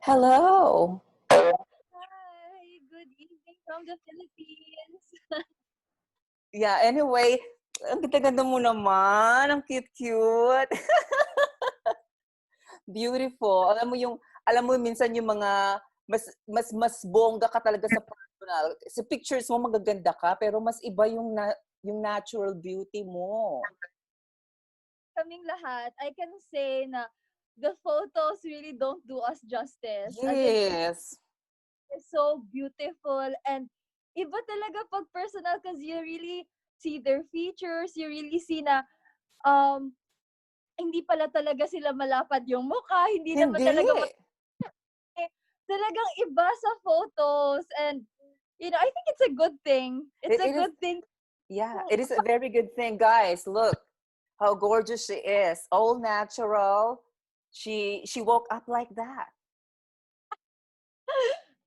Hello. Hi, good evening from the Philippines. Yeah, anyway, ang ganda-ganda mo naman. Ang cute-cute. Beautiful. Alam mo minsan yung mga mas bongga ka talaga sa personal. Sa pictures mo magaganda ka, pero mas iba yung natural beauty mo. Kaming lahat, I can say na the photos really don't do us justice. As in, Yes. it's so beautiful and iba talaga pag personal because you really see their features, you really see na um, hindi pala talaga sila malapad yung mukha, hindi naman Hindi. talaga talagang iba sa photos and I think it's a good thing. It's a It is, good thing. yeah, it is a very good thing. Guys, look how gorgeous she is. All natural. She woke up like that.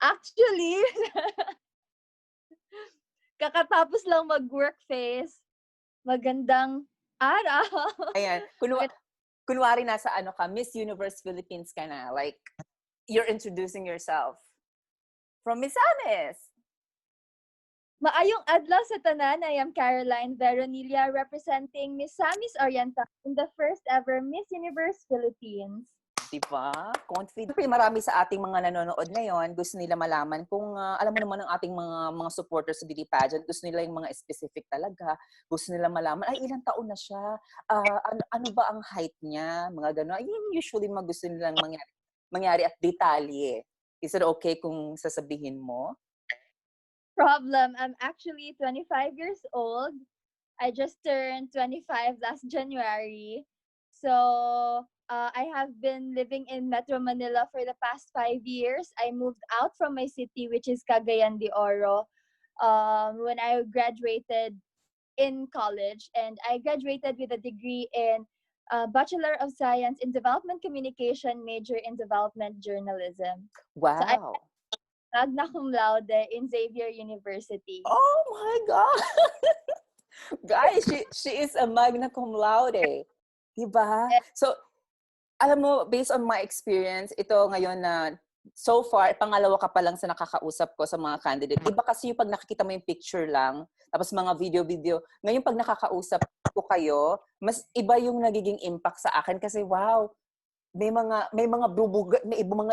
Actually, kakatapos lang mag-work face, magandang araw. Ayan. Kunwari nasa Miss Universe Philippines ka na. Like, you're introducing yourself. From Misamis. Maayong adlaw sa tanan, I am Caroline Veronilla representing Misamis Oriental in the first ever Miss Universe Philippines. Diba? Confident. Siyempre, marami sa ating mga nanonood ngayon, gusto nila malaman kung, alam mo naman ang ating mga supporters sa beauty pageant, gusto nila yung mga specific talaga. Gusto nila malaman, ay, ilang taon na siya? Ano ba ang height niya? Mga gano'n. Yun usually mga gusto nilang mangyari at detalye. Is it okay kung sasabihin mo? Problem, I'm actually 25 years old. I just turned 25 last January. So, I have been living in Metro Manila for the past 5 years. I moved out from my city, which is Cagayan de Oro, when I graduated in college. And I graduated with a degree in Bachelor of Science in Development Communication, major in Development Journalism. So, I Wow. magna cum laude in Xavier University. Oh my God! Guys, she is a magna cum laude. Diba? So, alam mo, based on my experience, ito ngayon na so far, pangalawa ka pa lang sa nakakausap ko sa mga candidate. Iba kasi yung pag nakikita mo yung picture lang, tapos mga video. Ngayon pag nakakausap ko kayo, mas iba yung nagiging impact sa akin kasi wow, may mga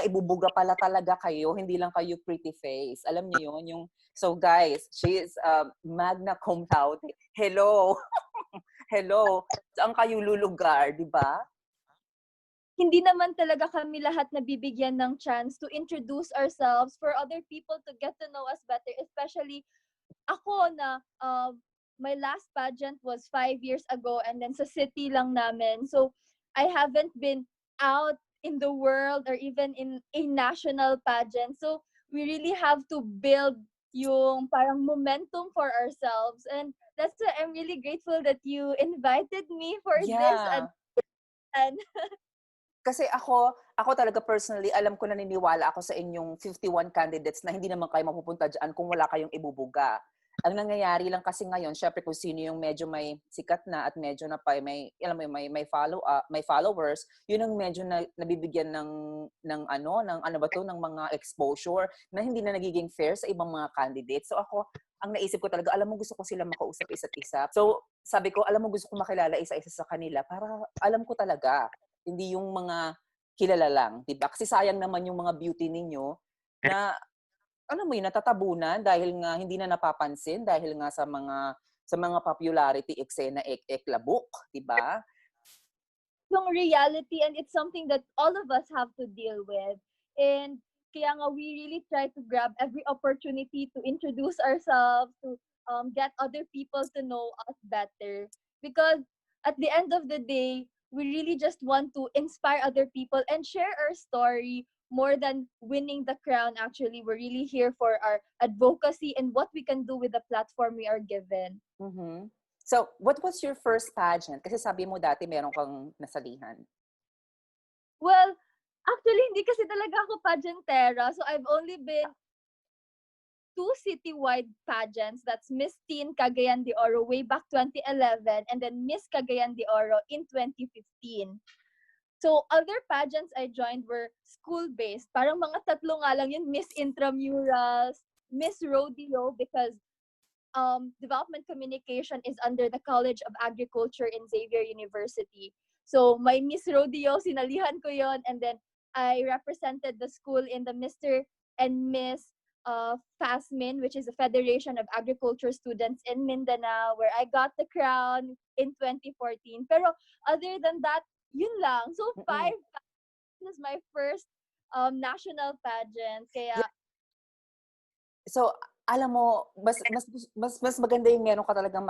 ibubuga pala talaga kayo, hindi lang kayo pretty face. Alam niyo yun, so guys, she is magna cum laude. Hello. Hello. Saan kayo lulugar, di ba? Hindi naman talaga kami lahat nabibigyan ng chance to introduce ourselves for other people to get to know us better. Especially ako na my last pageant was 5 years ago and then sa city lang namin. So I haven't been out in the world or even in a national pageant. So we really have to build yung parang momentum for ourselves. And that's why I'm really grateful that you invited me for this. Yeah. And Kasi ako talaga personally, alam ko, naniniwala ako sa inyong 51 candidates na hindi naman kayo mapupunta dyan kung wala kayong ibubuga. Ang nangyayari lang kasi ngayon, syempre kung sino yung medyo may sikat na at medyo na alam mo, may followers, yun ang medyo nabibigyan ng ano ba to, ng mga exposure na hindi na nagiging fair sa ibang mga candidates. So ako, ang naisip ko talaga, alam mo, gusto ko sila makausap isa't isa. So sabi ko, alam mo, gusto ko makilala isa-isa sa kanila para alam ko talaga. Hindi yung mga kilala lang, 'di ba? Kasi sayang naman yung mga beauty ninyo na alam mo yun, natatabunan dahil nga hindi na napapansin dahil nga sa mga popularity eksena labuk, 'di ba? yung reality and it's something that all of us have to deal with. And kaya nga we really try to grab every opportunity to introduce ourselves, to get other people to know us better. Because at the end of the day, we really just want to inspire other people and share our story more than winning the crown. Actually, we're really here for our advocacy and what we can do with the platform we are given. Mhm. So, what was your first pageant? Kasi sabi mo dati meron kang nasalihan. Well, actually, hindi kasi talaga ako pageantera. So, I've only been 2 citywide pageants. That's Miss Teen Cagayan de Oro way back 2011 and then Miss Cagayan de Oro in 2015. So, other pageants I joined were school-based. Parang mga tatlo nga lang yun, Miss Intramurals, Miss Rodeo, because development communication is under the College of Agriculture in Xavier University. So, my Miss Rodeo, sinalihan ko yon, and then I represented the school in the Mr. and Miss FASMIN, which is the Federation of Agriculture Students in Mindanao, where I got the crown in 2014. Pero other than that, yun lang. So, Mm-mm. 5 is my first national pageant. Kaya, Yeah. So, alam mo, mas maganda yung meron ka talagang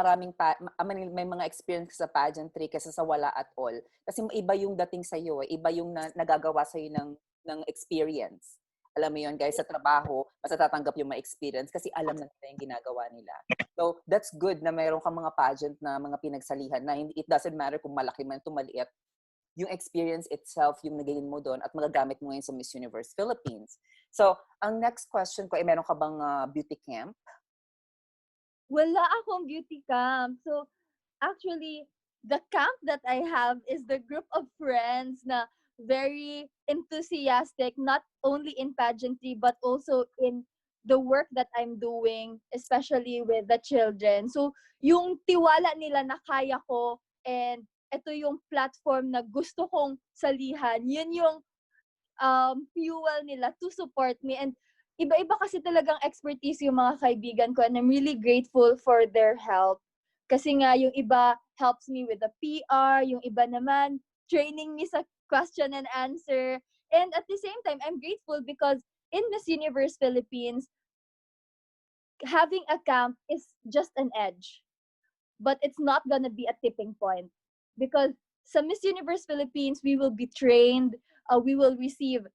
may mga experience sa pageantry kaysa sa wala at all. Kasi iba yung dating sa iyo, iba yung nagagawa sa ng experience. Alam mo yun, guys, sa trabaho, mas natatanggap yung ma-experience kasi alam na nila yung ginagawa nila. So, that's good na meron kang mga pageant na mga pinagsalihan na it doesn't matter kung malaki man ito maliit. Yung experience itself, yung nagayin mo doon at magagamit mo ngayon sa Miss Universe Philippines. So, ang next question ko, meron ka bang beauty camp? wala akong beauty camp. So, actually, the camp that I have is the group of friends na very enthusiastic, not only in pageantry, but also in the work that I'm doing, especially with the children. So, yung tiwala nila na kaya ko, and ito yung platform na gusto kong salihan, yun yung fuel nila to support me. And iba-iba kasi talagang expertise yung mga kaibigan ko, and I'm really grateful for their help. Kasi nga, yung iba helps me with the PR, yung iba naman training me sa question and answer. And at the same time, I'm grateful because in Miss Universe Philippines, having a camp is just an edge. But it's not gonna be a tipping point. Because sa Miss Universe Philippines, we will be trained, we will receive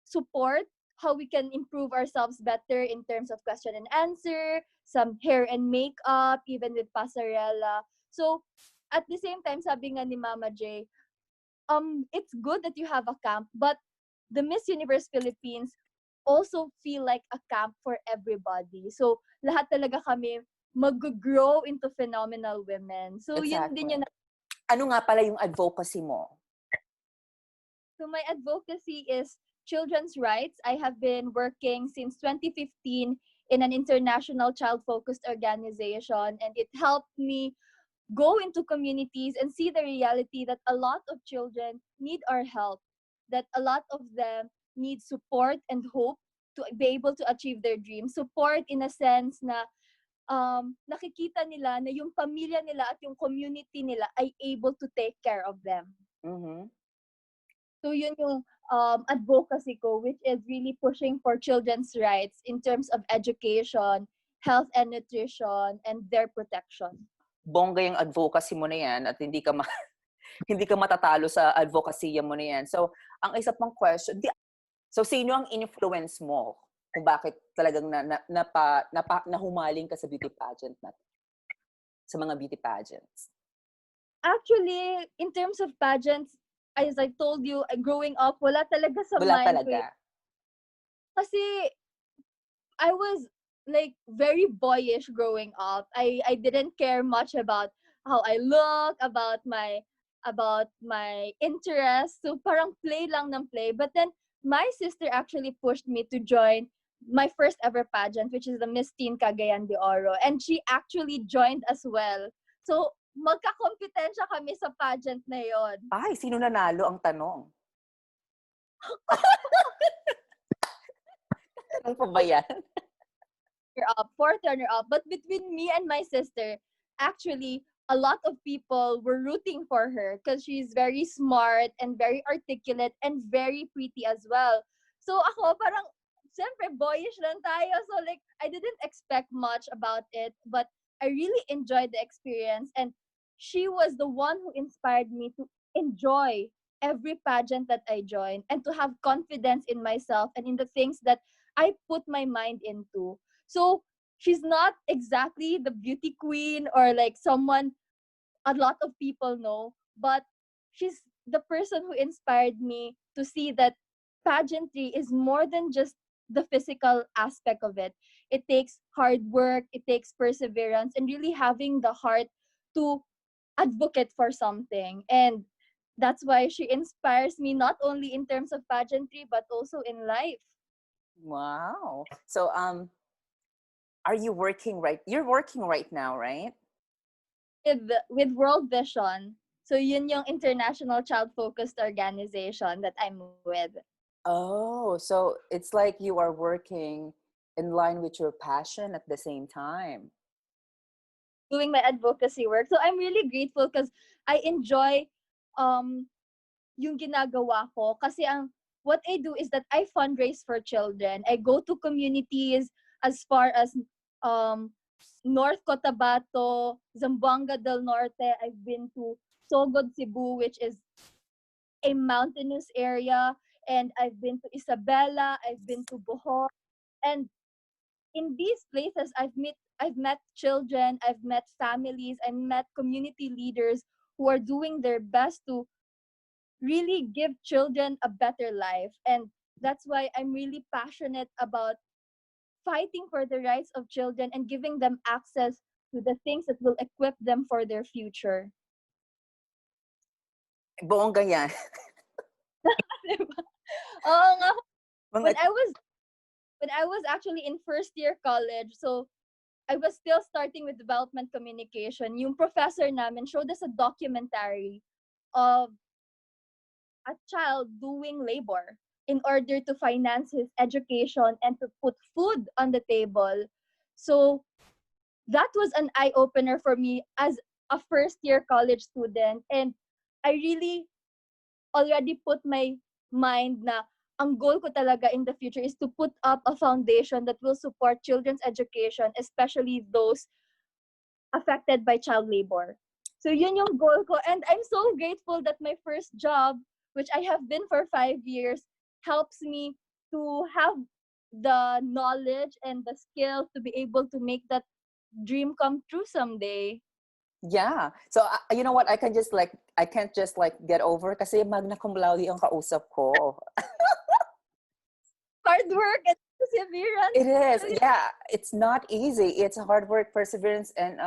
support, how we can improve ourselves better in terms of question and answer, some hair and makeup, even with pasarela. So, at the same time, sabi nga ni Mama J, it's good that you have a camp, but the Miss Universe Philippines also feel like a camp for everybody. So, lahat talaga kami mag-grow into phenomenal women. So, yun Exactly. din yun. Ano nga pala yung advocacy mo? So, my advocacy is children's rights. I have been working since 2015 in an international child-focused organization, and it helped me go into communities and see the reality that a lot of children need our help, that a lot of them need support and hope to be able to achieve their dreams. Support in a sense na nakikita nila na yung pamilya nila at yung community nila ay able to take care of them. Mm-hmm. So yun yung advocacy ko, which is really pushing for children's rights in terms of education, health and nutrition, and their protection. Bongga yung advocacy mo na yan at hindi ka hindi ka matatalo sa advocacy mo na yan. So, ang isa pang question, so sino ang influence mo kung bakit talagang nahumaling ka sa beauty pageant na sa mga beauty pageants? Actually, in terms of pageants, as I told you, growing up, wala talaga sa Wala mind ko. talaga. Kasi I was like very boyish growing up. I didn't care much about how I look, about my interests. So parang play lang ng play. But then my sister actually pushed me to join my first ever pageant, which is the Miss Teen Cagayan de Oro. And she actually joined as well. So magkakompetensya kami sa pageant na yon. Ay, sino nanalo ang tanong? Tanong pa ba yan? Up, fourth runner-up. But between me and my sister, actually, a lot of people were rooting for her because she's very smart and very articulate and very pretty as well. So ako, parang, siyempre, boyish lang tayo. So like, I didn't expect much about it, but I really enjoyed the experience. And she was the one who inspired me to enjoy every pageant that I joined and to have confidence in myself and in the things that I put my mind into. So she's not exactly the beauty queen or like someone a lot of people know, but she's the person who inspired me to see that pageantry is more than just the physical aspect of it. It takes hard work, it takes perseverance, and really having the heart to advocate for something. And that's why she inspires me not only in terms of pageantry but also in life. Wow. So are you working right? You're working right now, right? With World Vision. So yun yung international child-focused organization that I'm with. Oh, so it's like you are working in line with your passion at the same time. Doing my advocacy work. So I'm really grateful because I enjoy um yung ginagawa ko kasi ang what I do is that I fundraise for children. I go to communities as far as um North Cotabato, Zamboanga del Norte. I've been to Sogod, Cebu, which is a mountainous area, and I've been to Isabela, I've been to Bohol, and in these places I've met children, I've met families, I've met community leaders who are doing their best to really give children a better life. And that's why I'm really passionate about fighting for the rights of children and giving them access to the things that will equip them for their future. Bongga yan. Oo nga, Mga, when I was when I was actually in first year college, so I was still starting with development communication. Yung professor namin showed us a documentary of a child doing labor in order to finance his education and to put food on the table. So that was an eye opener for me as a first year college student. And I really already put my mind na ang goal ko talaga in the future is to put up a foundation that will support children's education, especially those affected by child labor. So yun yung goal ko. And I'm so grateful that my first job, which I have been for 5 years, helps me to have the knowledge and the skills to be able to make that dream come true someday. yeah. So you know what? I can't just like get over kasi magna cum laude ang kausap ko. Hard work and perseverance. It is. Yeah. It's not easy. It's hard work, perseverance, and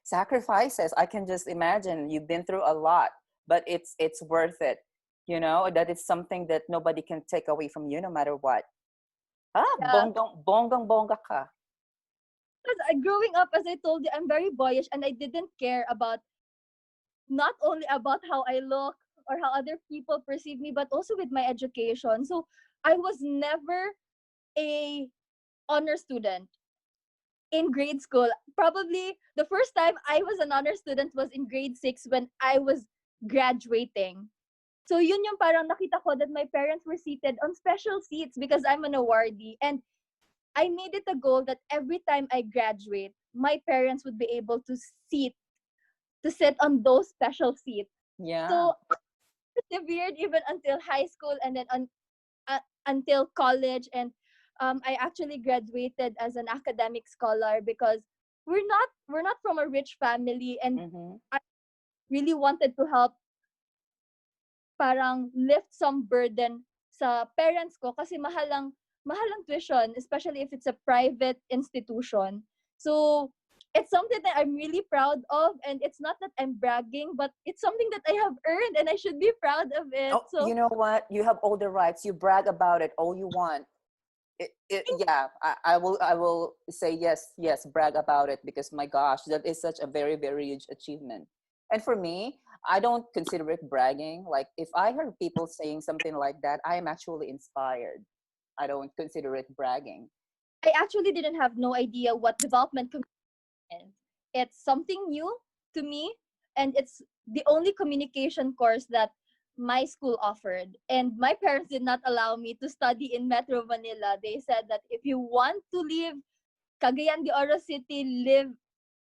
sacrifices. I can just imagine you've been through a lot, but it's worth it. You know, that is something that nobody can take away from you no matter what. Ah, Yeah. bonggang ka. Because growing up, as I told you, I'm very boyish and I didn't care about not only about how I look or how other people perceive me, but also with my education. So I was never a honor student in grade school. Probably the first time I was an honor student was in grade 6 when I was graduating. So yun yung parang nakita ko that my parents were seated on special seats because I'm an awardee. And I made it a goal that every time I graduate, my parents would be able to sit on those special seats. Yeah. So I persevered even until high school and then until college. And I actually graduated as an academic scholar because we're not from a rich family, and Mm-hmm. I really wanted to help parang lift some burden sa parents ko kasi mahal ang tuition, especially if it's a private institution. So it's something that I'm really proud of, and it's not that I'm bragging, but it's something that I have earned and I should be proud of it. Oh, So you know what? You have all the rights. You brag about it all you want. Yeah, I will say yes, yes, brag about it because my gosh, that is such a very, very huge achievement. And for me, I don't consider it bragging. Like if I heard people saying something like that, I am actually inspired. I don't consider it bragging. I actually didn't have no idea what development is. It's something new to me, and it's the only communication course that my school offered. And my parents did not allow me to study in Metro Manila. They said that if you want to leave Cagayan de Oro City,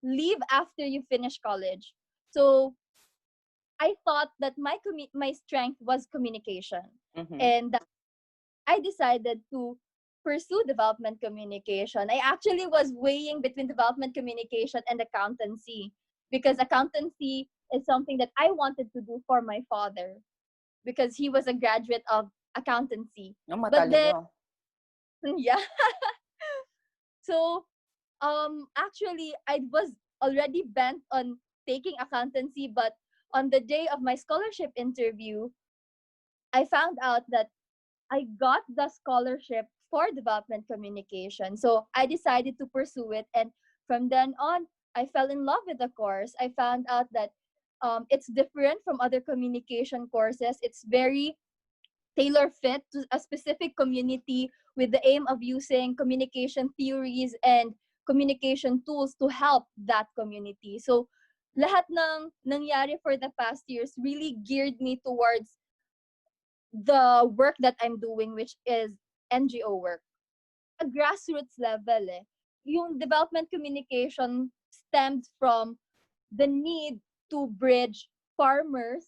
leave after you finish college. So I thought that my strength was communication, Mm-hmm. and I decided to pursue development communication. I actually was weighing between development communication and accountancy because accountancy is something that I wanted to do for my father because he was a graduate of accountancy. No, But then, matalino. yeah. So, actually, I was already bent on taking accountancy, but on the day of my scholarship interview, I found out that I got the scholarship for development communication. So I decided to pursue it. And from then on, I fell in love with the course. I found out that it's different from other communication courses. It's very tailor fit to a specific community with the aim of using communication theories and communication tools to help that community. So lahat ng nangyari for the past years really geared me towards the work that I'm doing, which is NGO work. A grassroots level, yung development communication stemmed from the need to bridge farmers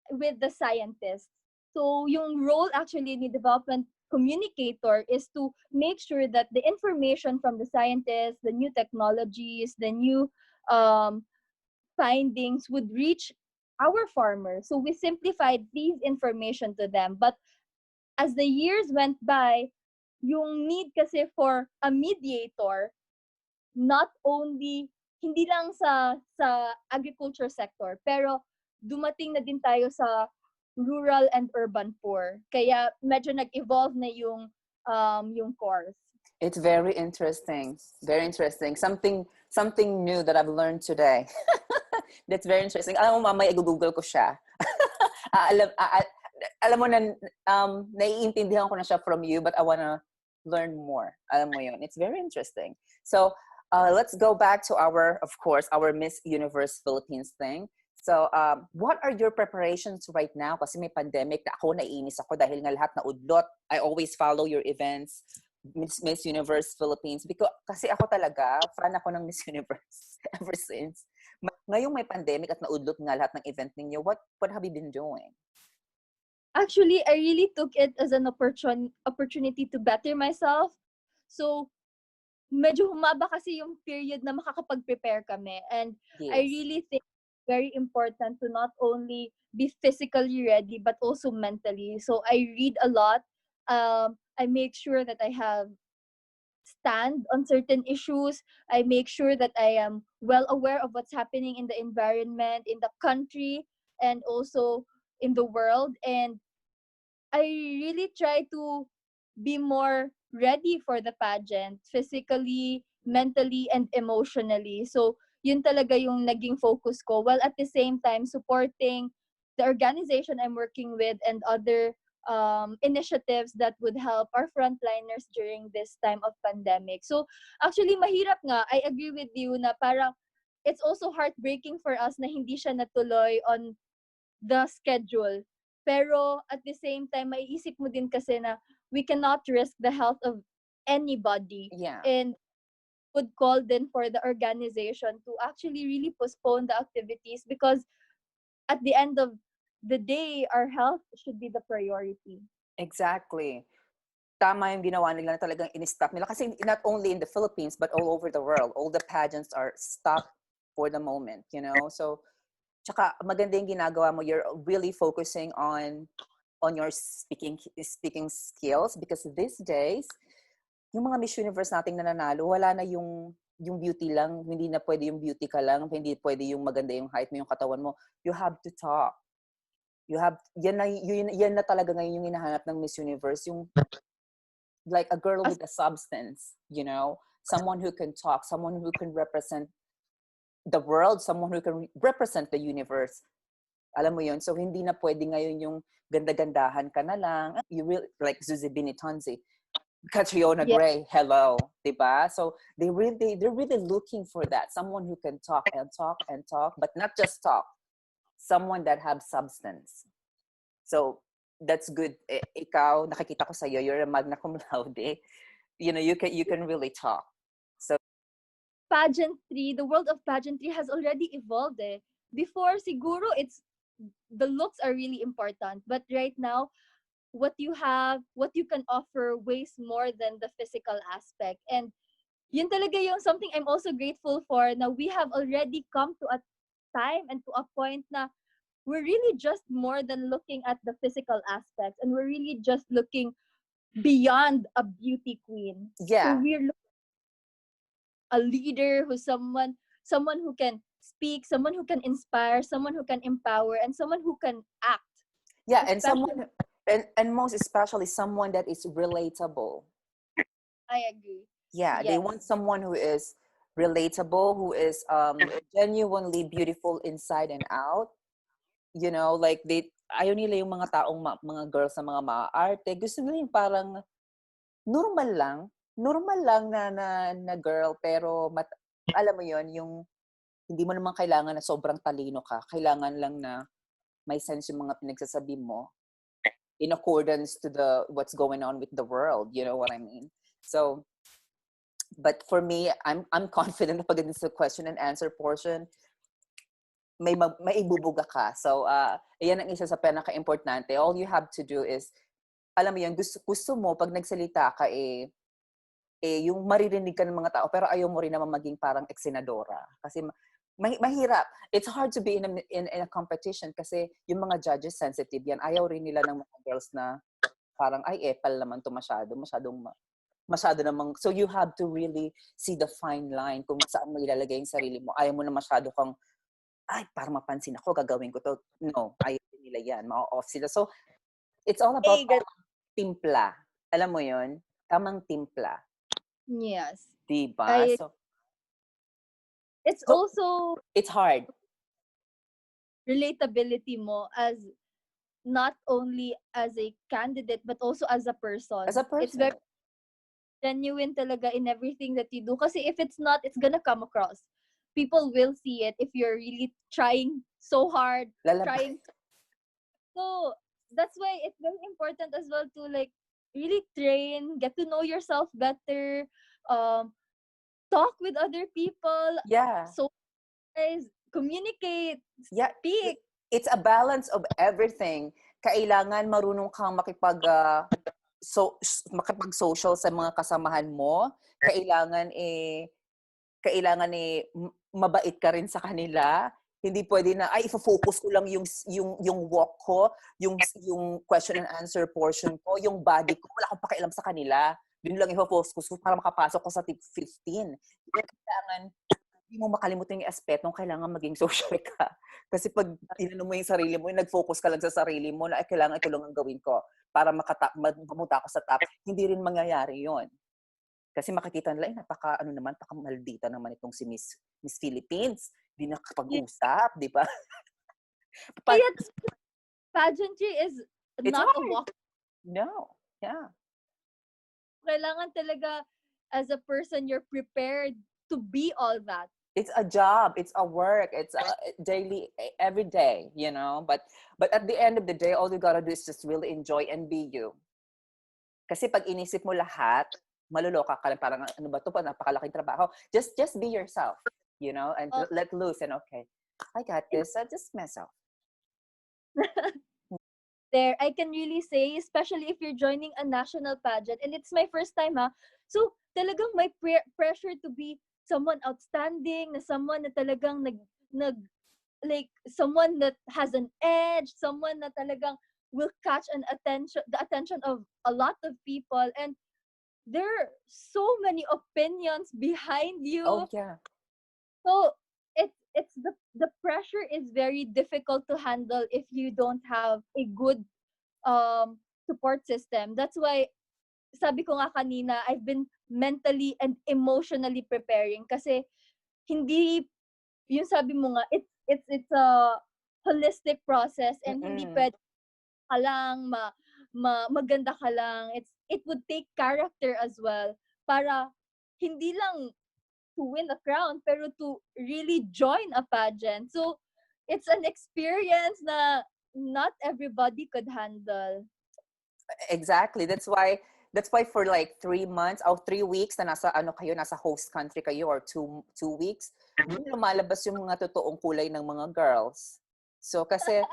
with the scientists. So yung role actually ni development communicator is to make sure that the information from the scientists, the new technologies, the new um, findings would reach our farmers. So we simplified these information to them. But as the years went by, yung need kasi for a mediator, not only, hindi lang sa agriculture sector, pero dumating na din tayo sa rural and urban poor. Kaya medyo nag-evolve na yung course. It's very interesting. Very interesting. Something new that I've learned today. That's very interesting. Alam mo, mamaya i-google ko siya. Alam mo na, naiintindihan ko na siya from you, but I wanna learn more. Alam mo yun. It's very interesting. So, let's go back to of course, our Miss Universe Philippines thing. So, what are your preparations right now? Kasi may pandemic na ako, naiinis ako dahil nga lahat na udlot. I always follow your events, Miss Universe Philippines. Because, kasi ako talaga, fan ako ng Miss Universe ever since. Ngayong may pandemic at naudlot nga lahat ng event ninyo, what have you been doing? Actually, I really took it as an opportunity to better myself. So, medyo humaba kasi yung period na makakapag-prepare kami. And Yes. I really think it's very important to not only be physically ready, but also mentally. So I read a lot. I make sure that I have stand on certain issues. I make sure that I am well aware of what's happening in the environment, in the country, and also in the world. And I really try to be more ready for the pageant, physically, mentally, and emotionally. So, yun talaga yung naging focus ko, while at the same time supporting the organization I'm working with and other initiatives that would help our frontliners during this time of pandemic. So, actually, mahirap nga. I agree with you na parang it's also heartbreaking for us na hindi siya natuloy on the schedule. Pero at the same time, maiisip mo din kasi na we cannot risk the health of anybody. Yeah. And would call then for the organization to actually really postpone the activities because at the end of the day, our health should be the priority. Exactly. Tama yung ginawa nila na talagang in-stop nila. Kasi not only in the Philippines, but all over the world. All the pageants are stopped for the moment, you know? So, tsaka maganda yung ginagawa mo. You're really focusing on your speaking skills because these days, yung mga Miss Universe nating nananalo, wala na yung beauty lang. Hindi na pwede yung beauty ka lang. Hindi pwede yung maganda yung height mo, yung katawan mo. You have to talk. Yan na talaga ngayon yung hinahanap ng Miss Universe. Yung like a girl with a substance, you know? Someone who can talk, someone who can represent the world, someone who can represent the universe. Alam mo yun? So, hindi na pwede ngayon yung ganda-gandahan ka na lang. You really, like Zuzi Binitonzi, Catriona Gray, hello, diba? So, they're really looking for that. Someone who can talk and talk and talk, but not just talk. Someone that have substance. So, that's good. Ikaw, nakikita ko sa'yo, you're a magna cum laude. You know, you can really talk. So, Pageantry, the world of pageantry has already evolved. Before, siguro, the looks are really important. But right now, what you have, what you can offer weighs more than the physical aspect. And yun talaga yung something I'm also grateful for na we have already come to a time and to a point na we're really just more than looking at the physical aspects and we're really just looking beyond a beauty queen. yeah. So we're a leader who's someone who can speak, someone who can inspire, someone who can empower, and someone who can act. Yeah, and Especially, someone, and most especially someone that is relatable. I agree. Yeah, they Yes. want someone who is relatable, who is genuinely beautiful inside and out. You know, like ayaw nila yung mga taong, mga girls na mga maaarte. Gusto nila yung parang normal lang. Normal lang na girl, pero alam mo yon, yung hindi mo naman kailangan na sobrang talino ka. Kailangan lang na may sense yung mga pinagsasabi mo in accordance to what's going on with the world. You know what I mean? So, but for me, I'm confident na pagdating sa question and answer portion, may ibubuga ka. So, ayan ang isa sa pinaka-importante. All you have to do is, alam mo yan, gusto mo, pag nagsalita ka, yung maririnig ka ng mga tao, pero ayaw mo rin naman maging parang eksenadora. Kasi mahirap. It's hard to be in a competition kasi yung mga judges sensitive yan. Ayaw rin nila ng mga girls na parang, ay, epal naman to masyado namang, so you have to really see the fine line kung saan mo ilalagay yung sarili mo. Ayaw mo na masyado kang, ay, para mapansin ako, gagawin ko to. No, ayaw nila yan. Ma-off sila. So, it's all about timpla. Alam mo yon, tamang timpla. Yes. Diba? It's also, it's hard. Relatability mo as not only as a candidate, but also as a person. As a person. It's very genuine talaga in everything that you do. Kasi if it's not, it's gonna come across. People will see it if you're really trying so hard. So, that's why it's very important as well to like really train, get to know yourself better, talk with other people. Yeah. So, guys, communicate, yeah, speak. It's a balance of everything. Kailangan marunong kang makipag-social sa mga kasamahan mo. Kailangan mabait ka rin sa kanila. Hindi pwede na, ay, ifo-focus ko lang yung walk ko, yung question and answer portion ko, yung body ko, wala akong pakialam sa kanila. Yun lang ifo-focus ko para makapasok ko sa tip 15. Kailangan, hindi mo makalimutan yung aspetong kailangan maging social ka. Kasi pag tinanong mo yung sarili mo, nag-focus ka lang sa sarili mo na kailangan ito lang ang gawin ko para mamunta ako sa top, hindi rin mangyayari yon. Kasi makikita nila, napaka-maldita naman itong si Miss Philippines. Di nakapag-usap, di ba? Kaya pageantry is not a walk. No, yeah. Kailangan talaga, as a person, you're prepared to be all that. It's a job, it's a work, it's a daily, every day, you know. But at the end of the day, all you gotta do is just really enjoy and be you. Kasi pag inisip mo lahat, maluloka ka lang, parang ano ba ito pa, napakalaking trabaho. Just be yourself, you know, and let loose and okay, I got this, just myself. There, I can really say, especially if you're joining a national pageant, and it's my first time, so talagang may pressure to be someone outstanding, na someone na talagang like someone that has an edge, someone na talagang will catch the attention of a lot of people, and there are so many opinions behind you. Oh yeah. So it's the pressure is very difficult to handle if you don't have a good support system. That's why sabi ko nga kanina, I've been mentally and emotionally preparing kasi hindi yung sabi mo nga, it's a holistic process and hindi pwede ka lang maganda ka lang. It would take character as well para hindi lang to win a crown pero to really join a pageant. So it's an experience na not everybody could handle. Exactly. That's why for like 3 months or 3 weeks na nasa host country kayo, or 2 weeks, lumalabas yung mga totoong kulay ng mga girls. So kasi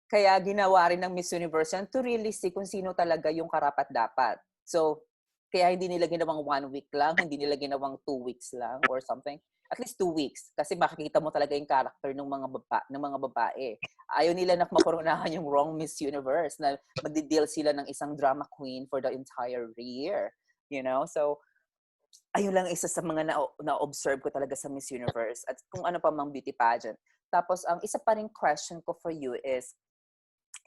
kaya ginawa rin ng Miss Universe yan to really see kung sino talaga yung karapat-dapat. So kaya hindi nila ginawang 1 week lang, hindi nila ginawang 2 weeks lang or something. At least 2 weeks. Kasi makikita mo talaga yung character ng mga babae. Ayaw nila na makoronahan yung wrong Miss Universe na magdi-deal sila ng isang drama queen for the entire year. You know? So, ayun lang isa sa mga na-observe ko talaga sa Miss Universe at kung ano pa mang beauty pageant. Tapos ang isa pa ring question ko for you is,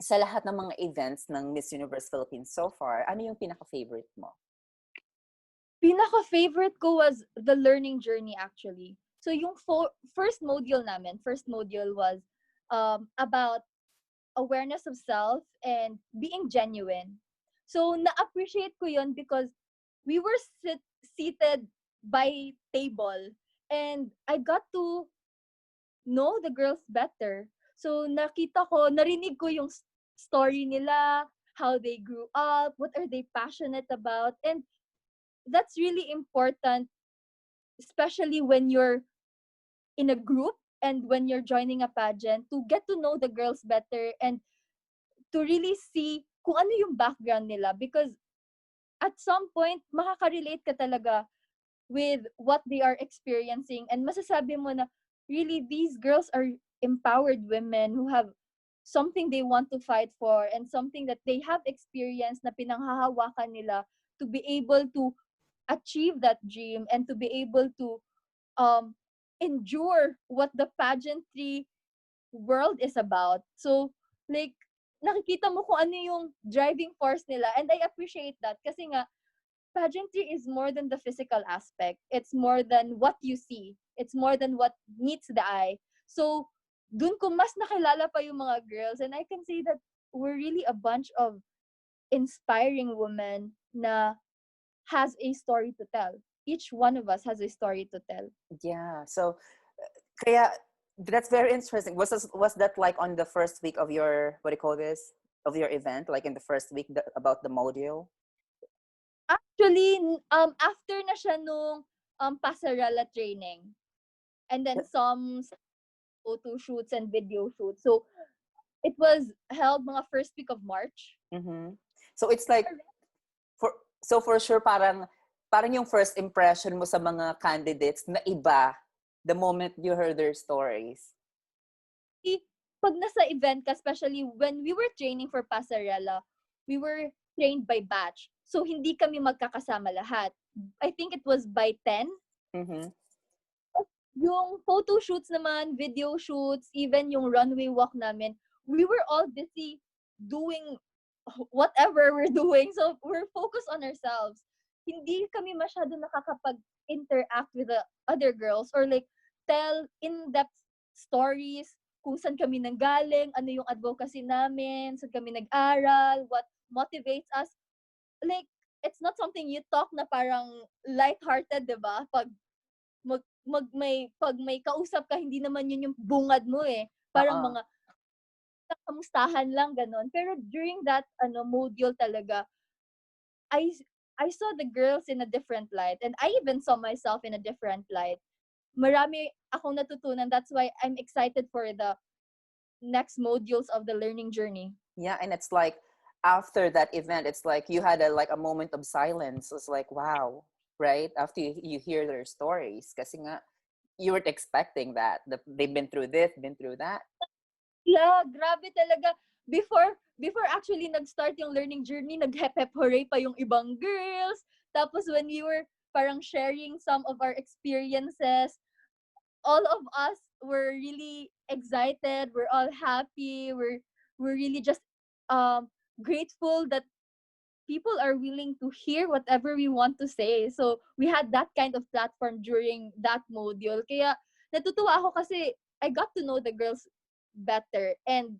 sa lahat ng mga events ng Miss Universe Philippines so far, ano yung pinaka-favorite mo? Pinaka-favorite ko was the learning journey actually. So yung first module was about awareness of self and being genuine. So na-appreciate ko yun because we were seated by table and I got to know the girls better. So narinig ko yung story nila, how they grew up, what are they passionate about, and that's really important, especially when you're in a group and when you're joining a pageant, to get to know the girls better and to really see kung ano yung background nila, because at some point makaka-relate ka talaga with what they are experiencing and masasabi mo na really these girls are empowered women who have something they want to fight for and something that they have experienced na pinanghahawakan nila to be able to achieve that dream and to be able to um endure what the pageantry world is about. So like nakikita mo kung ano yung driving force nila, and I appreciate that kasi nga pageantry is more than the physical aspect. It's more than what you see. It's more than what meets the eye. So, dun ko mas nakilala pa yung mga girls, and I can say that we're really a bunch of inspiring women na has a story to tell. Each one of us has a story to tell. Yeah. So, kaya, that's very interesting. Was that like on the first week of your, what do you call this? Of your event? Like in the first week about the module? Actually, after na siya nung pasarela training. And then some photo shoots and video shoots. So, it was held mga first week of March. Mm-hmm. So, it's like, for sure, parang yung first impression mo sa mga candidates na iba the moment you heard their stories. Pag nasa event ka, especially when we were training for pasarela, we were trained by batch. So, hindi kami magkakasama lahat. I think it was by 10. Mm-hmm. Yung photo shoots naman, video shoots, even yung runway walk namin, we were all busy doing whatever we're doing. So, we're focused on ourselves. Hindi kami masyado nakakapag-interact with the other girls or like tell in-depth stories kung saan kami nanggaling, ano yung advocacy namin, saan kami nag-aral, what motivates us. Like, it's not something you talk na parang lighthearted, di ba? Pag may kausap ka, hindi naman yun yung bungad mo eh. Parang mga kamustahan lang, ganon. Pero during that module talaga, I saw the girls in a different light, and I even saw myself in a different light. Marami akong natutunan. That's why I'm excited for the next modules of the learning journey. Yeah, and it's like after that event, it's like you had a moment of silence. It's like, wow, right? After you hear their stories, kasi nga you weren't expecting that. They've been through this, been through that. Yeah, grabe talaga. Before actually nag-start yung learning journey, nag-hep-hep hooray pa yung ibang girls. Tapos when we were parang sharing some of our experiences, all of us were really excited. We're all happy. We're really just grateful that people are willing to hear whatever we want to say. So we had that kind of platform during that module. Kaya natutuwa ako kasi I got to know the girls better, and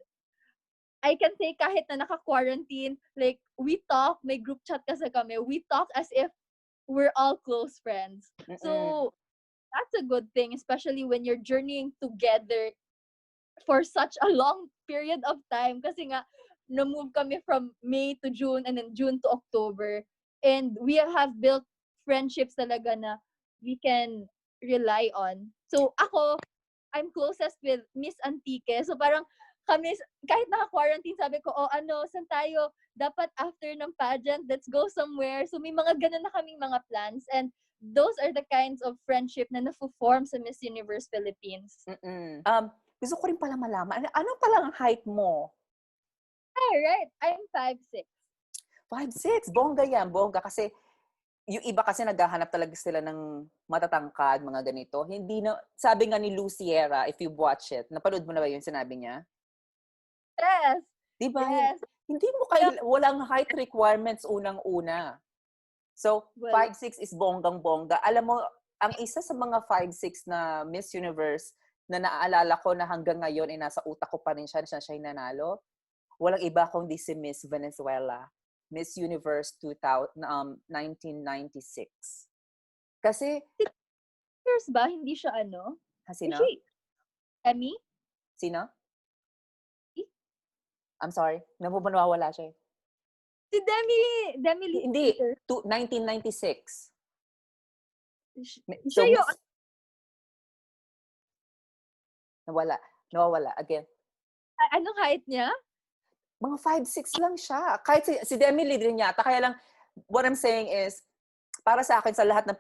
I can say kahit na naka-quarantine, like we talk, may group chat kasi kami, we talk as if we're all close friends. Mm-mm. So that's a good thing, especially when you're journeying together for such a long period of time. Kasi nga, na-move kami from May to June and then June to October. And we have built friendships talaga na we can rely on. So ako, I'm closest with Miss Antique. So parang kami, kahit naka-quarantine, sabi ko, saan tayo? Dapat after ng pageant, let's go somewhere. So may mga ganun na kaming mga plans. And those are the kinds of friendship na na-form sa Miss Universe Philippines. Mm-mm. Gusto ko rin pala malaman, ano palang height mo? Right. I'm 5'6". 5'6". Bongga yan, bongga. Kasi yung iba kasi naghahanap talaga sila ng matatangkad, mga ganito. Hindi na, sabi nga ni Lou Sierra, if you watch it, napanood mo na ba yung sinabi niya? Yes. Di ba? Yes. Hindi mo Yeah. walang height requirements unang-una. So, Well, 5'6" is bonggang-bongga. Alam mo, ang isa sa mga 5'6" na Miss Universe na naaalala ko na hanggang ngayon ay nasa utak ko pa rin siya yung nanalo. Walang iba kundi si Miss Venezuela. Miss Universe 1996. Kasi, years ba? Hindi siya ano? Is sino? she Emmy? Sino? I'm sorry. Nawawala siya eh. Si Demi Hindi. Lovato. 1996. Siya So, yung, Miss... Nawawala. Again. anong height niya? Mga 5'6" lang siya. Kahit si Demi Lee din yata. Kaya lang, what I'm saying is, para sa akin, sa lahat ng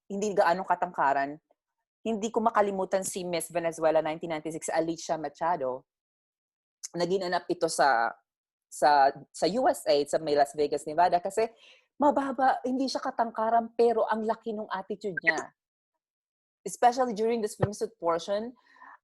hindi gaanong katangkaran, hindi ko makalimutan si Miss Venezuela 1996, Alicia Machado. Naginanap ito sa USA, sa may Las Vegas, Nevada, kasi mababa, hindi siya katangkaran, pero ang laki ng attitude niya. Especially during the swimsuit portion,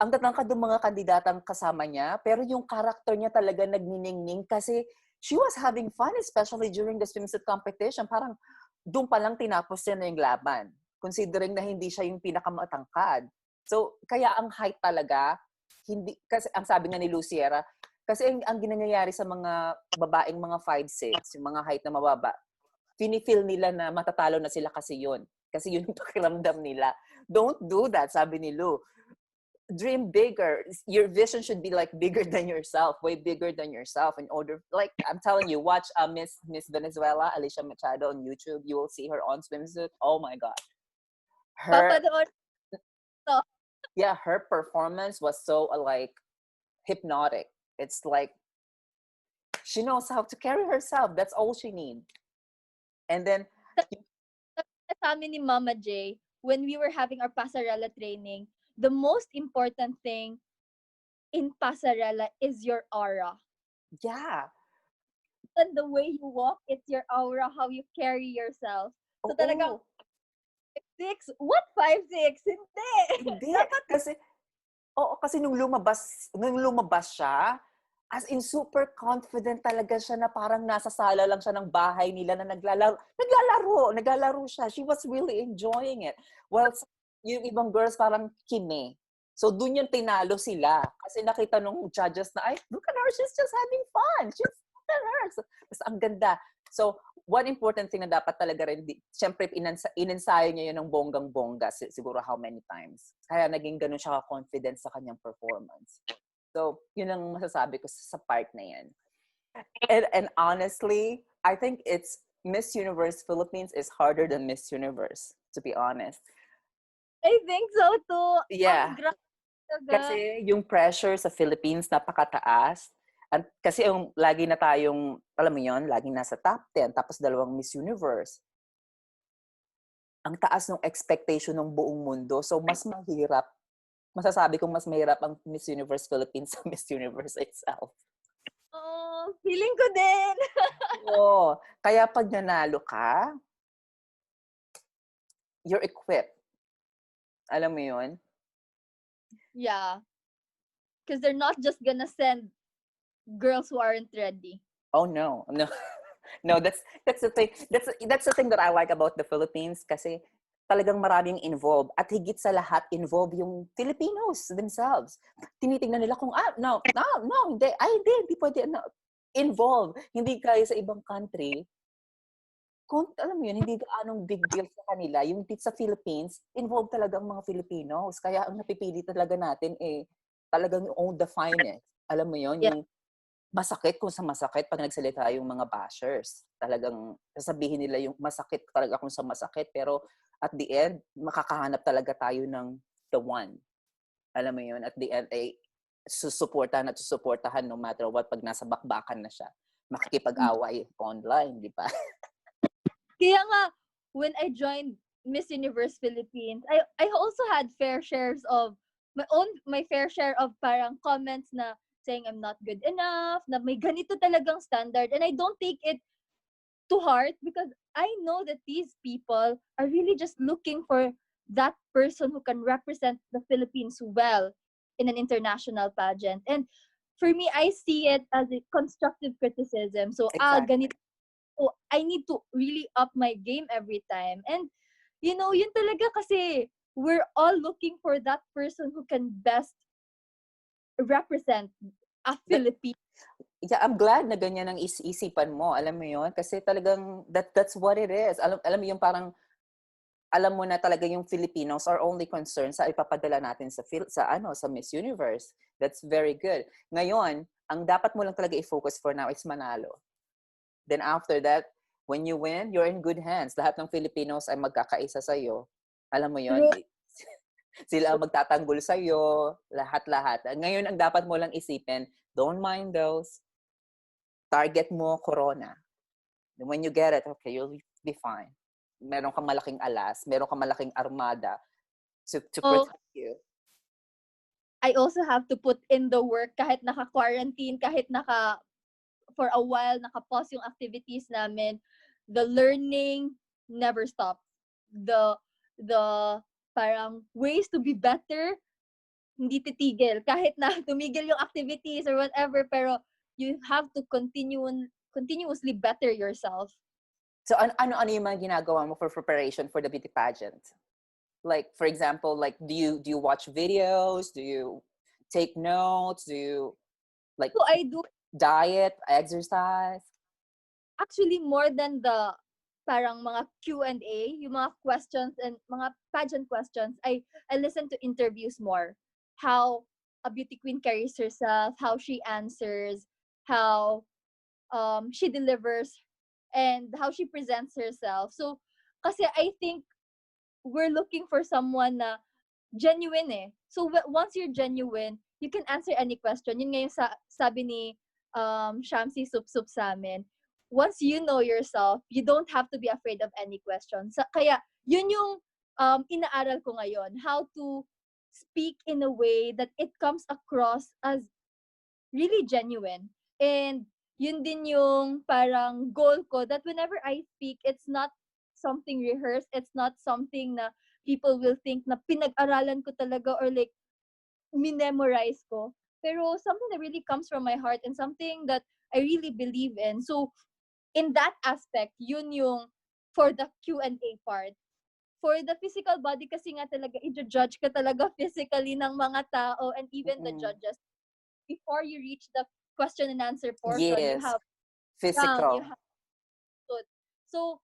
ang tatangkad ng mga kandidatang kasama niya, pero yung character niya talaga nagniningning kasi she was having fun, especially during the swimsuit competition. Parang doon pa lang tinapos niya na yung laban, considering na hindi siya yung pinakamatangkad. So, kaya ang height talaga, hindi, kasi ang sabi nga ni Luciera, kasi ang ginanyayari sa mga babaeng mga 5'6", yung mga height na mababa, feel nila na matatalo na sila kasi yun. Kasi yun yung pakiramdam nila. Don't do that, sabi ni Lou. Dream bigger. Your vision should be like bigger than yourself, way bigger than yourself. In order, like I'm telling you, watch Miss Venezuela, Alicia Machado on YouTube. You will see her on swimsuit. Oh my God, her Papanood to. yeah, her performance was so like hypnotic. It's like she knows how to carry herself. That's all she needs. And then Sa amin ni Mama J, when we were having our pasarela training, the most important thing in pasarela is your aura. yeah, And the way you walk, it's your aura, how you carry yourself. So talagang, oo, 6, what 5'6"? Hindi! hindi Dapat kasi oo, kasi nung lumabas siya, as in super confident talaga siya na parang nasa sala lang siya ng bahay nila na naglalaro siya. She was really enjoying it. Well, yung ibang girls parang kime. So, dun yung tinalo sila. Kasi nakita nung judges na, ay, look at her, she's just having fun. She's look at her. So, mas ang ganda. So, one important thing na dapat talaga rin, siyempre, inensayo niya yun ng bonggang-bongga, siguro how many times. Kaya naging ganun siya ka-confident sa kanyang performance. So, yun ang masasabi ko sa part na yan. And honestly, I think it's Miss Universe Philippines is harder than Miss Universe, to be honest. I think so too. Yeah. Ang grabe talaga. Kasi yung pressure sa Philippines napakataas. Kasi yung lagi na tayong, alam mo yun, laging nasa top 10, tapos 2 Miss Universe. Ang taas ng expectation ng buong mundo. So, mas mahirap. Masasabi kong mas mahirap ang Miss Universe Philippines sa Miss Universe itself. Oh, feeling ko din. Oo. Kaya pag nanalo ka, you're equipped. Alam mo yun? Yeah. Because they're not just gonna send girls who aren't ready. Oh, no. No, that's the thing. That's the thing that I like about the Philippines kasi talagang maraming involved at higit sa lahat involved yung Filipinos themselves. Tinitingnan nila kung no, hindi pwede involved. Hindi kaya sa ibang country. Kung alam mo yun, hindi gaanong big deal sa kanila. Yung sa Philippines, involved talaga ang mga Filipinos. Kaya ang napipili talaga natin talagang own the finest. Alam mo yun, Yeah. yung masakit kung sa masakit pag nagsalita yung mga bashers. Talagang sasabihin nila yung masakit talaga kung sa masakit. Pero at the end, makakahanap talaga tayo ng the one. Alam mo yun, at the end, susuportahan at susuportahan no matter what pag nasa bakbakan na siya. Makikipag-away online, di ba? Kaya nga, when I joined Miss Universe Philippines, I also had my fair share of parang comments na saying I'm not good enough, na may ganito talagang standard. And I don't take it to heart, because I know that these people are really just looking for that person who can represent the Philippines well in an international pageant. And for me, I see it as a constructive criticism. So, Exactly. ganito. So, I need to really up my game every time. And, yun talaga kasi we're all looking for that person who can best represent a That, Philippine. yeah, I'm glad na ganyan ang isipan mo. Alam mo yon. Kasi talagang that's what it is. Alam mo yung parang alam mo na talaga yung Filipinos are only concerned sa ipapadala natin sa Miss Universe. That's very good. Ngayon, ang dapat mo lang talaga i-focus for now is manalo. Then after that, when you win, you're in good hands. Lahat ng Filipinos ay magkakaisa sa iyo. Alam mo yon. True. Sila ang magtatanggol sa iyo, lahat-lahat. Ngayon ang dapat mo lang isipin, don't mind those. Target mo corona. When you get it, okay, you'll be fine. Meron kang malaking alas, meron kang malaking armada to So, protect you. I also have to put in the work kahit naka-quarantine, kahit for a while, naka-pause yung activities namin. The learning never stops. The parang ways to be better, hindi titigil. Kahit na tumigil yung activities or whatever, pero you have to continuously better yourself. So ano yung mga ginagawa mo for preparation for the beauty pageant? Like for example, like do you watch videos? Do you take notes? Do you like So I do diet, exercise? actually more than the parang mga Q&A, yung mga questions and mga pageant questions, I listen to interviews more. How a beauty queen carries herself, how she answers, how she delivers, and how she presents herself. So, kasi I think we're looking for someone na genuine eh. So, once you're genuine, you can answer any question. Yun nga yung sabi ni Shamsi Sup sa amin. Once you know yourself, you don't have to be afraid of any question. Kaya, yun yung inaaral ko ngayon. How to speak in a way that it comes across as really genuine. And yun din yung parang goal ko that whenever I speak, it's not something rehearsed. It's not something na people will think na pinag-aralan ko talaga or like minemorize ko. Pero something that really comes from my heart and something that I really believe in. So, in that aspect, yun yung for the Q&A part. For the physical body kasi nga talaga, i-judge ka talaga physically ng mga tao and even the Mm-mm. judges. Before you reach the question and answer portion, you Yes, have down, you physical. have food. So,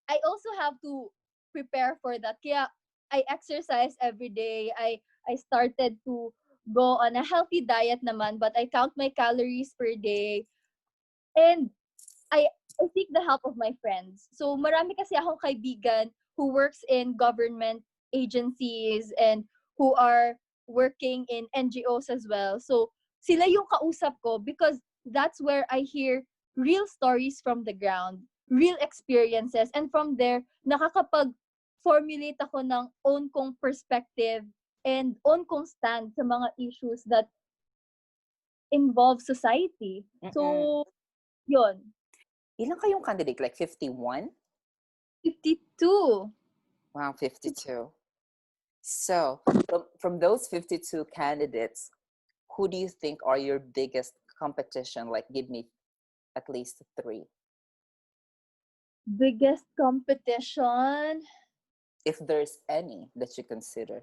I also have to prepare for that. Kaya, I exercise every day. I started to go on a healthy diet naman, but I count my calories per day. And I I seek the help of my friends. So marami kasi akong kaibigan who works in government agencies and who are working in NGOs as well. So sila yung kausap ko because that's where I hear real stories from the ground, real experiences, and from there nakakapag-formulate ako ng own kong perspective and own kong stand sa mga issues that involve society. Mm-mm. So, yun. Ilan kayong candidate? Like 51? 52. Wow, 52. So, from those 52 candidates, who do you think are your biggest competition? Like, give me at least three, Biggest competition? if there's any that you consider.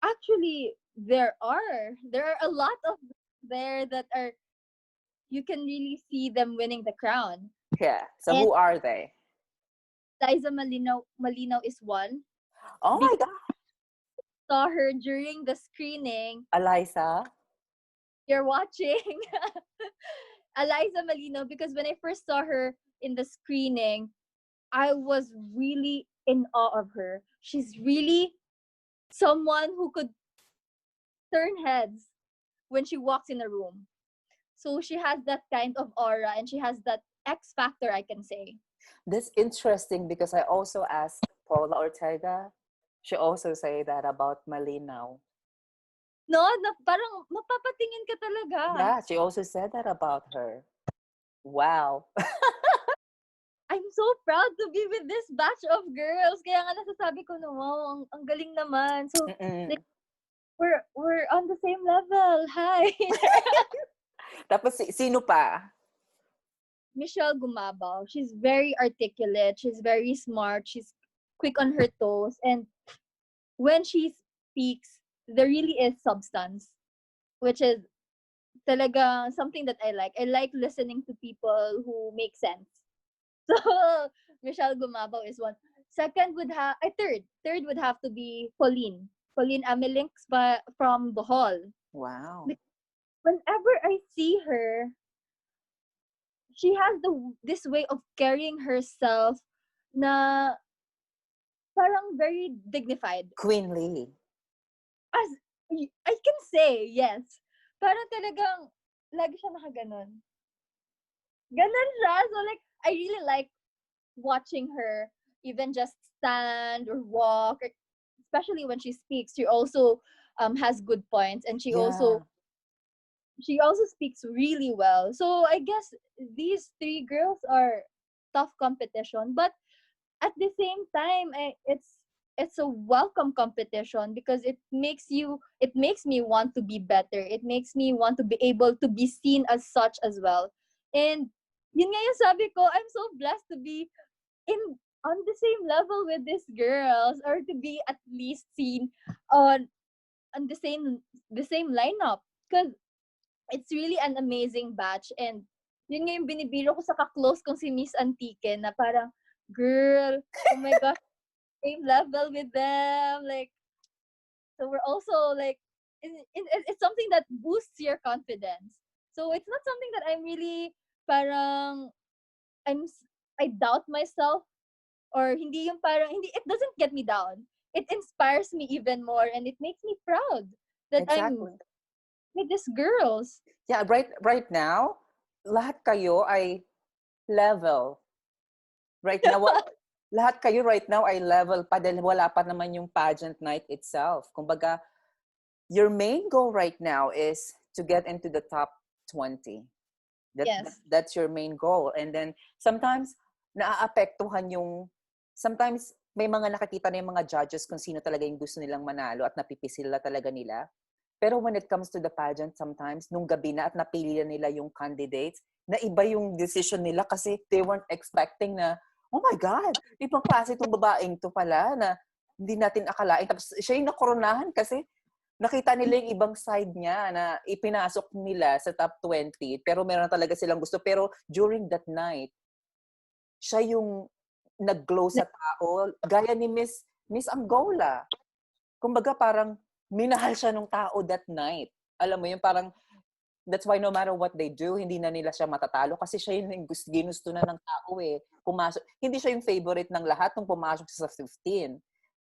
Actually, there are. There are a lot of there that are, you can really see them winning the crown. Yeah. So, And who are they? Liza Malinaw is one Oh my because God, I saw her during the screening. Eliza. You're watching Eliza Malinaw because when I first saw her in the screening, I was really in awe of her. She's really someone who could turn heads when she walks in a room. So she has that kind of aura and she has that X factor, I can say. That's interesting because I also asked Paula Ortega. She also say that about Malinaw. No, na parang mapapatingin ka talaga. Yeah, she also said that about her. Wow. so proud to be with this batch of girls. Kaya nga nasasabi ko na, wow, ang galing naman. So, like, we're on the same level. Hi. Tapos, sino pa? Michelle Gumabaw. She's very articulate. She's very smart. She's quick on her toes. And when she speaks, there really is substance, which is talaga something that I like. I like listening to people who make sense. So, Michelle Gumabaw is one. Second would have, third. Third would have to be Pauline. Pauline Amelinks from Bohol. Wow. Whenever I see her, she has this way of carrying herself na parang very dignified. Queenly. As I can say, yes. Parang talagang lagi siya nakaganon. Ganon siya. So like, I really like watching her even just stand or walk, especially when she speaks. She also has good points, and she also speaks really well. So I guess these three girls are tough competition, but at the same time, it's a welcome competition because it makes me want to be better. It makes me want to be able to be seen as such as well. And yun nga yung sabi ko, I'm so blessed to be in on the same level with these girls, or to be at least seen on the same lineup, because it's really an amazing batch. And yun nga yung binibiro ko sa ka-close kong si Miss Antique na parang, girl, oh my gosh, same level with them. Like, so we're also like, it's something that boosts your confidence. So it's not something that I'm really parang, I doubt myself, or hindi yung parang, hindi, it doesn't get me down. It inspires me even more, and it makes me proud that I'm Exactly. with these girls. Yeah, right now, lahat kayo ay level. Right now, lahat kayo right now ay level pa dahil wala pa naman yung pageant night itself. Kumbaga, your main goal right now is to get into the top 20. Yes. That's your main goal. And then, sometimes, sometimes, may mga nakakita na yung mga judges kung sino talaga yung gusto nilang manalo at napipisila talaga nila. Pero when it comes to the pageant, sometimes, nung gabi na at napili na nila yung candidates, na iba yung decision nila kasi they weren't expecting na, oh my God, ibang klase itong babaeng to pala na hindi natin akalain. Tapos siya yung nakoronahan kasi nakita nila yung ibang side niya na ipinasok nila sa top 20. Pero meron talaga silang gusto. Pero during that night, siya yung nag-glow sa tao. Gaya ni Miss Angola. Kumbaga parang minahal siya ng tao that night. Alam mo yung parang, that's why no matter what they do, hindi na nila siya matatalo kasi siya yung ginusto na ng tao eh. Pumasok, hindi siya yung favorite ng lahat nung pumasok sa 15.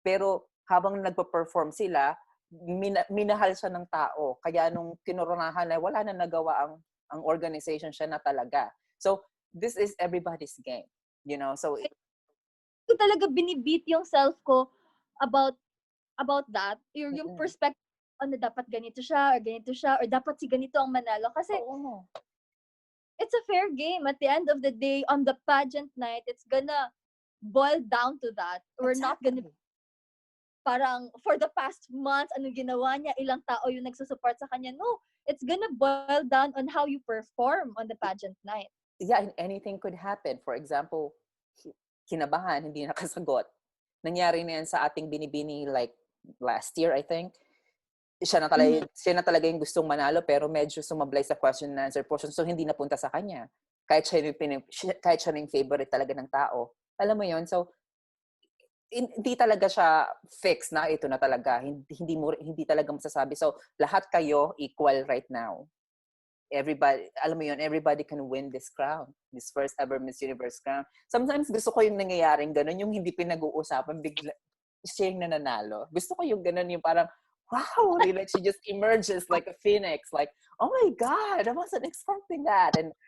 Pero habang nagpa-perform sila, minahal siya ng tao. Kaya nung kinoronahan na wala na nagawa ang organization siya na talaga. So, this is everybody's game. You know, so Ko talaga binibit yung self ko about that. Yung perspective na dapat ganito siya, or dapat si ganito ang manalo. Kasi, it's a fair game. At the end of the day, on the pageant night, it's gonna boil down to that. We're not gonna, parang, for the past months, anong ginawa niya, ilang tao yung nagsusupport sa kanya. No, it's gonna boil down on how you perform on the pageant night. Yeah, and anything could happen. For example, kinabahan, hindi nakasagot. Nangyari na yan sa ating binibini like last year, I think. Siya na talaga yung gustong manalo pero medyo sumablay sa question and answer portion so hindi napunta sa kanya. Kahit siya yung favorite talaga ng tao. Alam mo yon. So, hindi talaga siya fixed na ito na talaga. Hindi talaga masasabi. So, lahat kayo equal right now. Everybody, alam mo yun, everybody can win this crown. This first ever Miss Universe crown. Sometimes gusto ko yung nangyayaring ganun, yung hindi pinag-uusapan, bigla siya yung nananalo. Gusto ko yung ganun, yung parang, wow, like she just emerges like a phoenix. Like, oh my God, I wasn't expecting that. And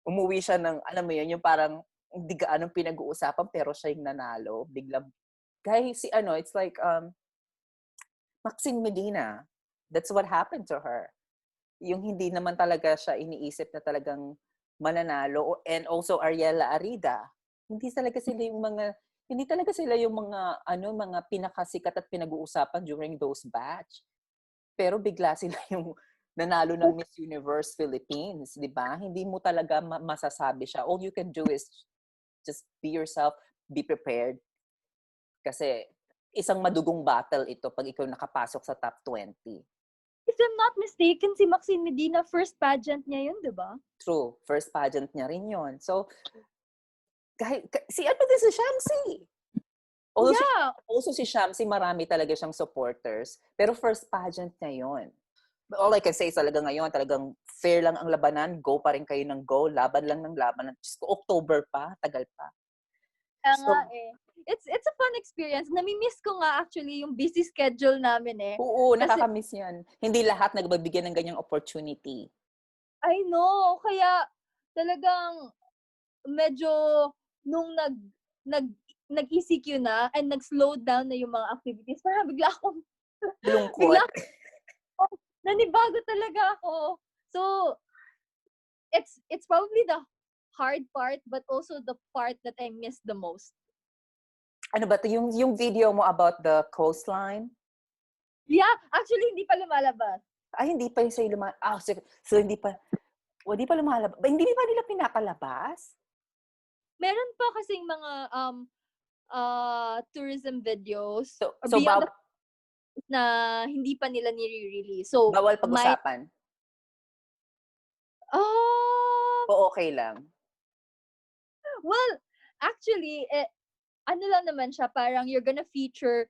umuwi siya ng, alam mo yun, yung parang hindi gaanong pinag-uusapan pero siya yung nanalo. Biglang, guys, it's like Maxine Medina. That's what happened to her. Yung hindi naman talaga siya iniisip na talagang mananalo. And also Ariela Arida hindi talaga sila yung mga pinakasikat at pinag-uusapan during those batch. Pero bigla sila yung nanalo ng Miss Universe Philippines, 'di ba? Hindi mo talaga masasabi siya. All you can do is just be yourself, be prepared. Kasi isang madugong battle ito pag ikaw nakapasok sa top 20. If I'm not mistaken, si Maxine Medina, first pageant niya yun, di ba? True. First pageant niya rin yun. So, si ano din si Shamsi. Yeah. Also si Shamsi, marami talaga siyang supporters. Pero first pageant niya yun. All I can say is talaga ngayon, talagang fair lang ang labanan. Go pa rin kayo ng go. Laban lang ng laban. October pa. Tagal pa. Kaya nga So, eh. It's a fun experience. Nami-miss ko nga actually yung busy schedule namin eh. oo, Kasi, nakakamiss yan. Hindi lahat nagbibigyan ng ganyang opportunity. I know. Kaya talagang medyo nung nag-ECQ na and nag-slow down na yung mga activities, parang bigla akong Lungkot. bigla nanibago talaga ako. So, it's probably the hard part but also the part that I miss the most. Ano ba to? Yung video mo about the coastline? Yeah, actually hindi pa lumalabas. Ay, hindi pa yung sa'yo so hindi pa lumalabas. Hindi pa nila pinapalabas? Meron pa kasing mga tourism videos or So beyond the na hindi pa nila nire-release. So, bawal pag-usapan? O okay lang? Well, actually, ano lang naman siya, parang you're gonna feature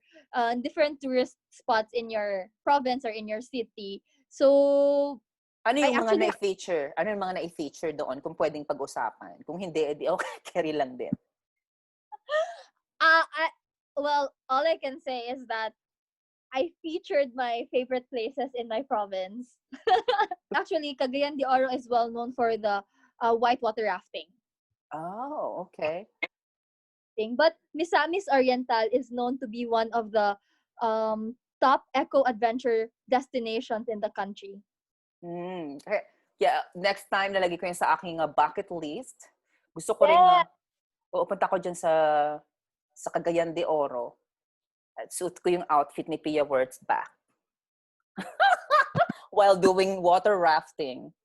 different tourist spots in your province or in your city. So, Ano I yung mga actually, na-feature? Ano yung mga na-feature doon kung pwedeng pag-usapan? Kung hindi, edi okay, carry lang din. well, all I can say is that I featured my favorite places in my province. Actually, Cagayan de Oro is well known for the whitewater rafting. Oh, okay. But Misamis Oriental is known to be one of the top eco-adventure destinations in the country. Yeah, next time nalagay ko yun sa aking bucket list. Gusto ko rin pupunta ko dyan sa Cagayan de Oro. At suit ko yung outfit ni Pia Wurtzbach. While doing water rafting.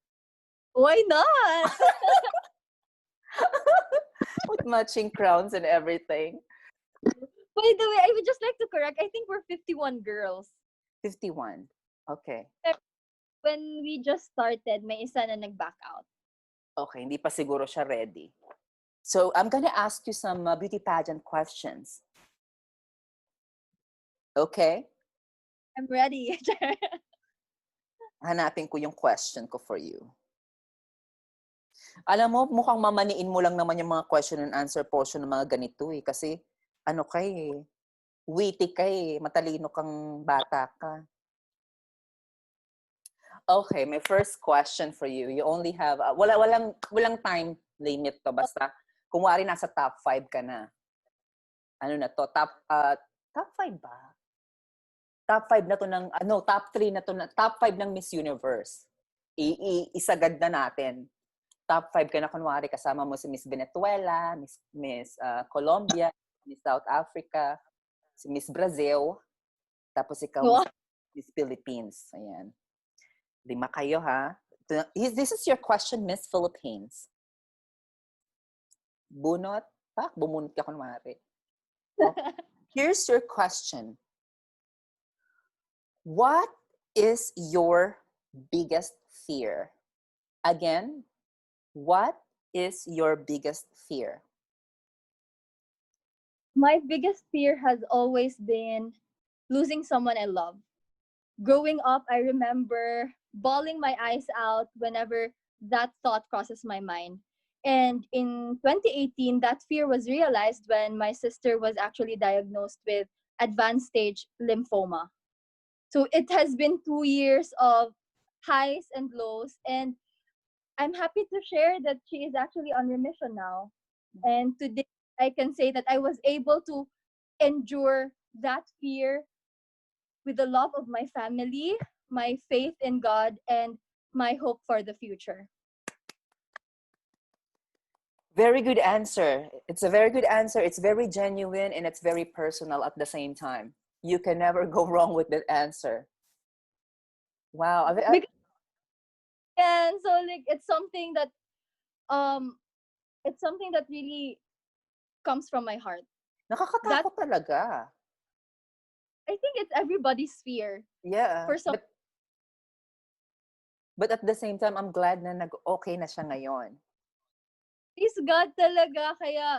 Why not? With matching crowns and everything. By the way, I would just like to correct, I think we're 51 girls. 51. Okay. When we just started, may isa na nag-back out. Okay, hindi pa siguro siya ready. So, I'm gonna ask you some beauty pageant questions. Okay? I'm ready. Hanapin ko yung question ko for you. Alam mo, mukhang mamaniin mo lang naman yung mga question and answer portion ng mga ganito eh. Kasi, witty ka eh. Matalino kang bata ka. Okay, my first question for you. You only have, walang time limit to. Basta, kung wari nasa top 5 ka na. Ano na to? Top 5 ba? Top 5 na to ng, top 3 na to, top 5 ng Miss Universe. Isagad na natin. Top 5 ka na, kunwari, kasama mo si Miss Venezuela, Miss Colombia, Miss South Africa, si Miss Brazil, tapos ikaw, Miss Philippines. Ayan. 5 kayo, ha? This is your question, Miss Philippines. Bunot? Bumunot ka, kunwari. Okay. Here's your question. What is your biggest fear? Again, what is your biggest fear? My biggest fear has always been losing someone I love. Growing up, I remember bawling my eyes out whenever that thought crosses my mind. And in 2018, that fear was realized when my sister was actually diagnosed with advanced stage lymphoma. So it has been 2 years of highs and lows, and I'm happy to share that she is actually on remission now. And today, I can say that I was able to endure that fear with the love of my family, my faith in God, and my hope for the future. Very good answer. It's a very good answer. It's very genuine and it's very personal at the same time. You can never go wrong with that answer. Wow. Because, and so like um it's something that really comes from my heart. That Nakakatakot talaga. I think it's everybody's fear. Yeah. For some, But at the same time, I'm glad na nag-okay na siya ngayon. is God talaga. Kaya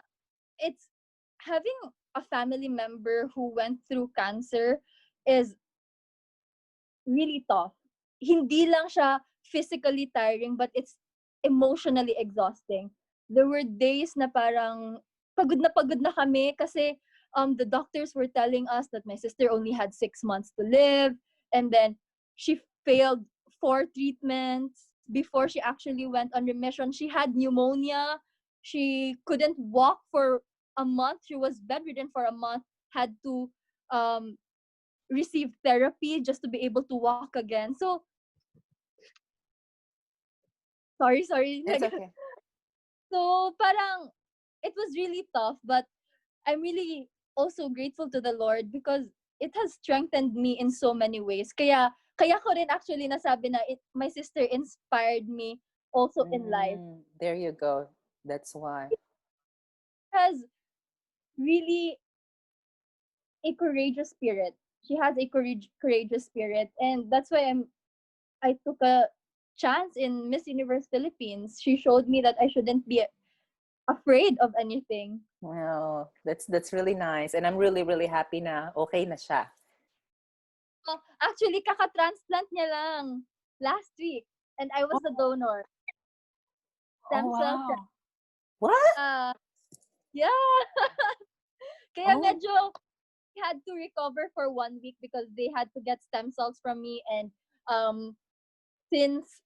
it's having a family member who went through cancer is really tough. Hindi lang siya physically tiring, but it's emotionally exhausting. There were days na parang pagod na kami kasi the doctors were telling us that my sister only had 6 months to live, and then she failed 4 treatments before she actually went on remission. She had pneumonia. She couldn't walk for a month. She was bedridden for a month, had to um, receive therapy just to be able to walk again. So, sorry. It's okay. So, parang, it was really tough, but I'm really also grateful to the Lord because it has strengthened me in so many ways. Kaya ko rin actually nasabi na my sister inspired me also in life. There you go. That's why. It has really a courageous spirit. She has a courageous spirit, and that's why I took a chance in Miss Universe Philippines. She showed me that I shouldn't be afraid of anything. Wow, that's really nice. And I'm really, really happy na okay na siya. Actually, kaka-transplant niya lang last week. And I was the donor. Stem Oh, cell. wow. What? Yeah. Kaya Oh. medyo had to recover for 1 week because they had to get stem cells from me. And since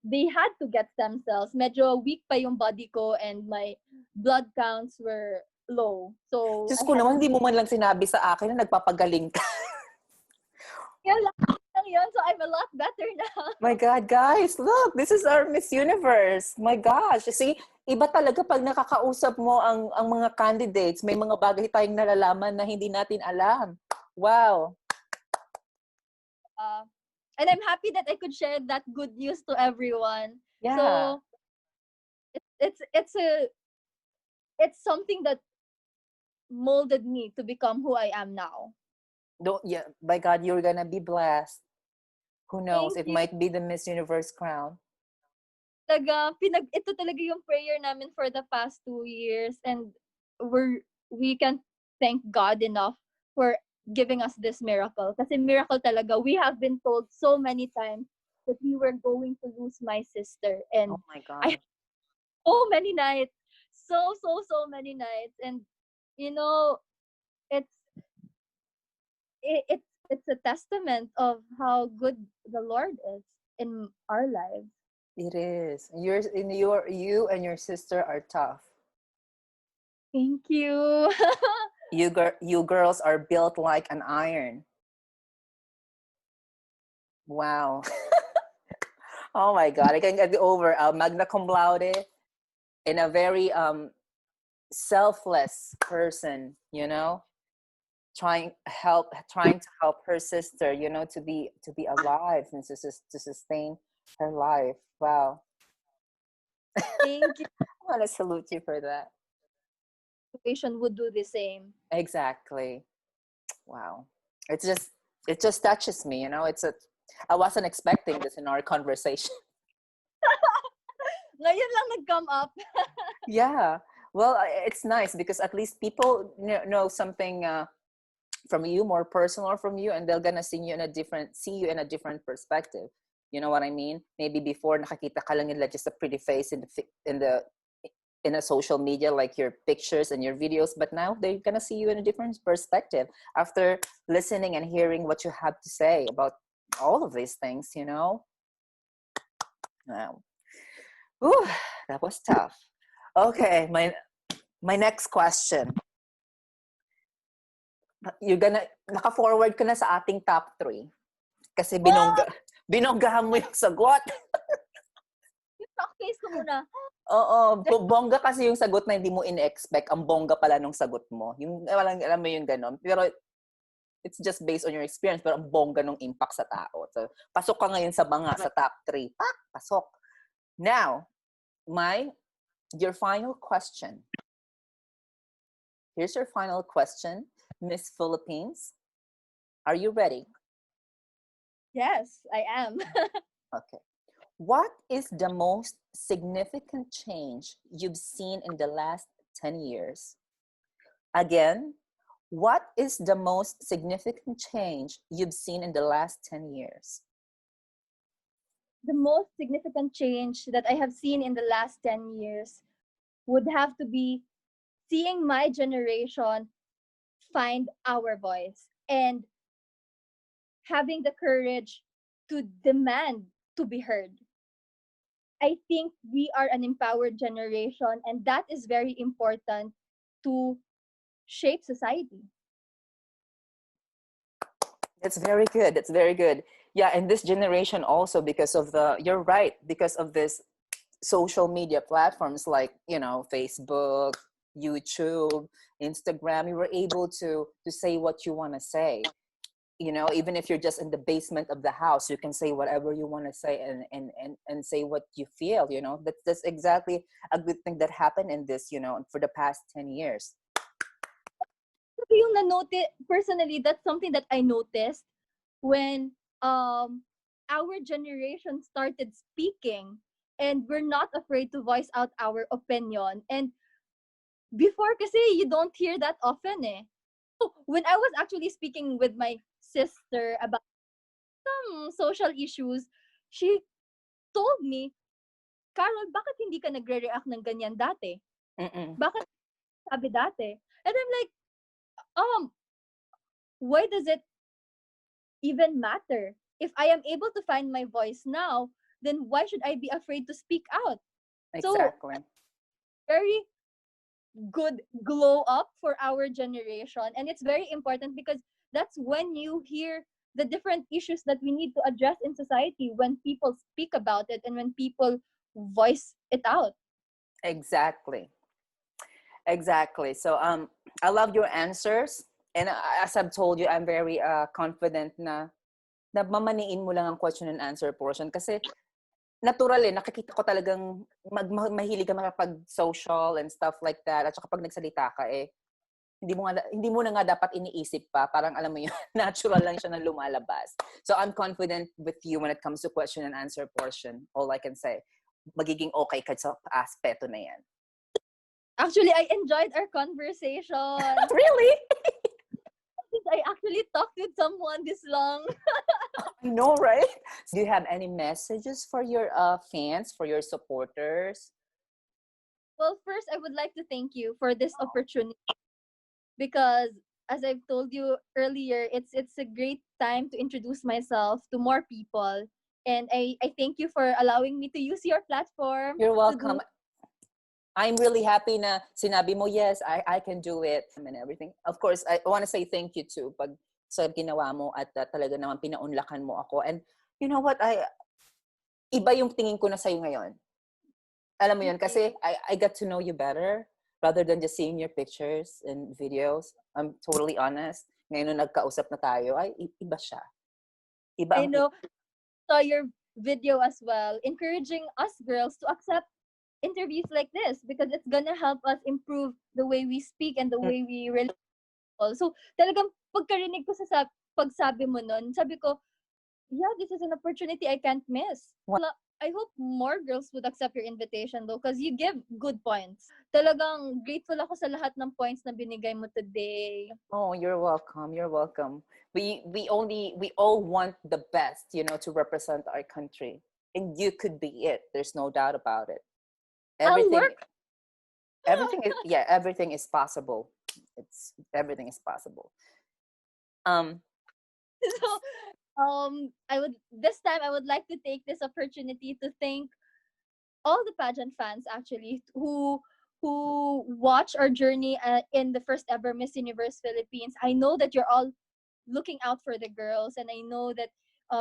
they had to get stem cells, medyo weak pa yung body ko and my blood counts were low. So, Diyos I ko had naman, hindi mo man lang sinabi sa akin na nagpapagaling ka. yun lang yun. So, I'm a lot better now. My God, guys, look, this is our Miss Universe. My gosh. See, iba talaga pag nakakausap mo ang mga candidates. May mga bagay tayong nalalaman na hindi natin alam. Wow. And I'm happy that I could share that good news to everyone. Yeah. So, it's something that molded me to become who I am now. Yeah, by God, you're gonna be blessed. Who knows? Thank It you. might be the Miss Universe crown. Ito talaga yung prayer namin for the past 2 years, and we can thank God enough for giving us this miracle. Kasi miracle talaga. We have been told so many times that we were going to lose my sister, and Oh my I God. so many nights, so many nights, and you know, it's it's a testament of how good the Lord is in our lives. It is. You and your sister are tough. Thank you. You girls are built like an iron. Wow. Oh my God, I can get over magna cum laude in a very selfless person, you know, trying to help her sister, you know, to be alive and to sustain her life. Wow. Thank you. I want to salute you for that. Situation would do the same. Exactly. Wow. It just touches me, you know. I wasn't expecting this in our conversation. Ngayon lang nag-come up. Yeah. Well, it's nice because at least people know something from you, more personal from you, and they're gonna see you in a different perspective. You know what I mean? Maybe before nakakita ka lang nila just a pretty face in a social media, like your pictures and your videos, but now they're gonna see you in a different perspective after listening and hearing what you have to say about all of these things, you know. Wow. Ooh, that was tough. Okay, my next question. Naka-forward ka na sa ating top 3. Kasi binonggahan mo yung sagot. It's face ko muna. Oo, bongga kasi yung sagot na hindi mo in-expect. Ang bongga pala nung sagot mo. Yung, alam mo yung ganon. Pero it's just based on your experience, pero ang bongga nung impact sa tao. So, pasok ka ngayon sa banga, sa top 3. Pasok. Now, your final question. Here's your final question, Miss Philippines. Are you ready? Yes, I am. Okay. What is the most significant change you've seen in the last 10 years? Again, what is the most significant change you've seen in the last 10 years? The most significant change that I have seen in the last 10 years would have to be seeing my generation find our voice and having the courage to demand to be heard. I think we are an empowered generation, and that is very important to shape society. That's very good. That's very good. Yeah, and this generation also, because of you're right, because of this social media platforms like, Facebook, YouTube, Instagram, you were able to say what you want to say. Even if you're just in the basement of the house, you can say whatever you want to say and say what you feel. That's exactly a good thing that happened in this, for the past 10 years. Yung na-notice, personally, that's something that I noticed when our generation started speaking, and we're not afraid to voice out our opinion. And before kasi you don't hear that often eh. So, when I was actually speaking with my sister about some social issues, she told me, Carol, bakit hindi ka nagre-react ng ganyan dati? Mm-mm. Bakit sabi dati? And I'm like, why does it even matter? If I am able to find my voice now, then why should I be afraid to speak out? Exactly. So, very good glow up for our generation. And it's very important because that's when you hear the different issues that we need to address in society, when people speak about it and when people voice it out. Exactly. So I love your answers, and as I've told you, I'm very confident na mamaniin mo lang ang question and answer portion kasi natural nakikita ko talagang mahilig ka makapag-social and stuff like that, at saka kapag nagsalita ka hindi mo na nga dapat iniisip pa, parang alam mo yun, natural lang siya na lumalabas. So I'm confident with you when it comes to question and answer portion. All I can say, magiging okay ka sa aspeto na yan. Actually, I enjoyed our conversation. Really? I actually talked with someone this long. I know, right? Do you have any messages for your fans, for your supporters? Well, first, I would like to thank you for this opportunity because, as I've told you earlier, it's a great time to introduce myself to more people. And I thank you for allowing me to use your platform. You're welcome. I'm really happy na sinabi mo, yes, I can do it and everything. Of course, I want to say thank you too pag sa ginawa mo at talaga naman pinaunlakan mo ako. And you know what? Iba yung tingin ko na sa'yo ngayon. Alam mo yun, kasi I got to know you better rather than just seeing your pictures and videos. I'm totally honest. Ngayon nung nagkausap na tayo, iba siya. Iba I know. Saw your video as well, encouraging us girls to accept interviews like this because it's gonna help us improve the way we speak and the way we relate to people. So, talagang pagkarinig ko sa pagsabi mo nun, sabi ko, yeah, this is an opportunity I can't miss. I hope more girls would accept your invitation though because you give good points. Talagang grateful ako sa lahat ng points na binigay mo today. Oh, you're welcome. You're welcome. We all want the best, to represent our country. And you could be it. There's no doubt about it. Everything is possible. Everything is possible. So, I would like to take this opportunity to thank all the pageant fans actually who watch our journey in the first ever Miss Universe Philippines. I know that you're all looking out for the girls, and I know that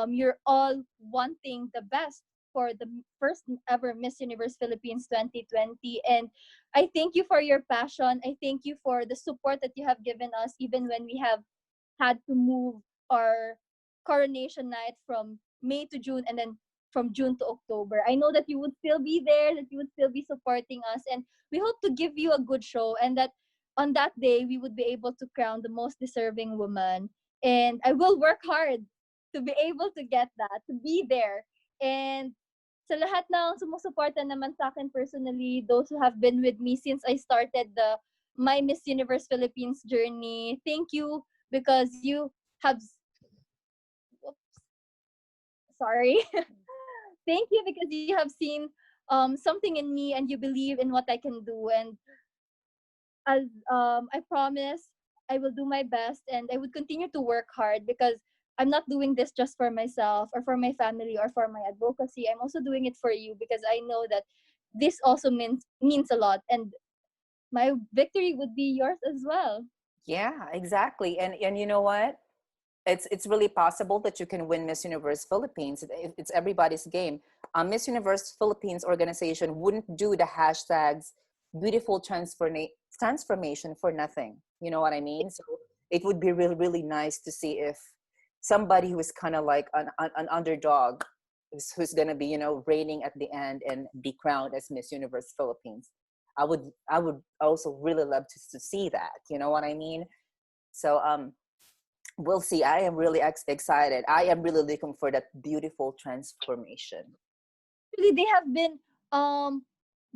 you're all wanting the best for the first ever Miss Universe Philippines 2020. And I thank you for your passion. I thank you for the support that you have given us, even when we have had to move our coronation night from May to June and then from June to October. I know that you would still be there, that you would still be supporting us, and we hope to give you a good show, and that on that day we would be able to crown the most deserving woman. And I will work hard to be able to get that, to be there. And sa lahat ng sumusuporta naman sa akin personally, those who have been with me since I started the my Miss Universe Philippines journey, thank you because you have oops, sorry. Thank you because you have seen something in me and you believe in what I can do. And as I promise, I will do my best and I would continue to work hard because I'm not doing this just for myself or for my family or for my advocacy. I'm also doing it for you because I know that this also means a lot, and my victory would be yours as well. Yeah, exactly. And you know what? It's really possible that you can win Miss Universe Philippines. It's everybody's game. Miss Universe Philippines organization wouldn't do the hashtags beautiful transformation for nothing. You know what I mean? So it would be really, really nice to see if somebody who is kind of like an underdog who's going to be, reigning at the end and be crowned as Miss Universe Philippines. I would also really love to see that. You know what I mean? So we'll see. I am really excited. I am really looking for that beautiful transformation. Actually, they have been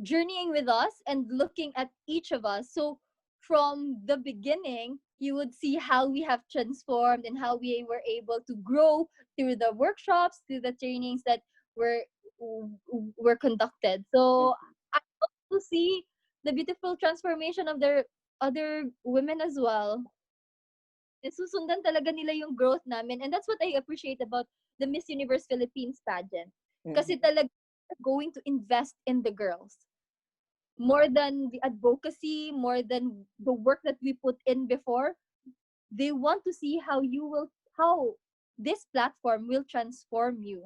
journeying with us and looking at each of us. So from the beginning, you would see how we have transformed and how we were able to grow through the workshops, through the trainings that were were conducted. So Mhm. I hope to see the beautiful transformation of their other women as well. And susundan talaga nila yung growth namin. And that's what I appreciate about the Miss Universe Philippines pageant. Kasi Mhm. talaga going to invest in the girls. More than the advocacy, more than the work that we put in before, they want to see how this platform will transform you.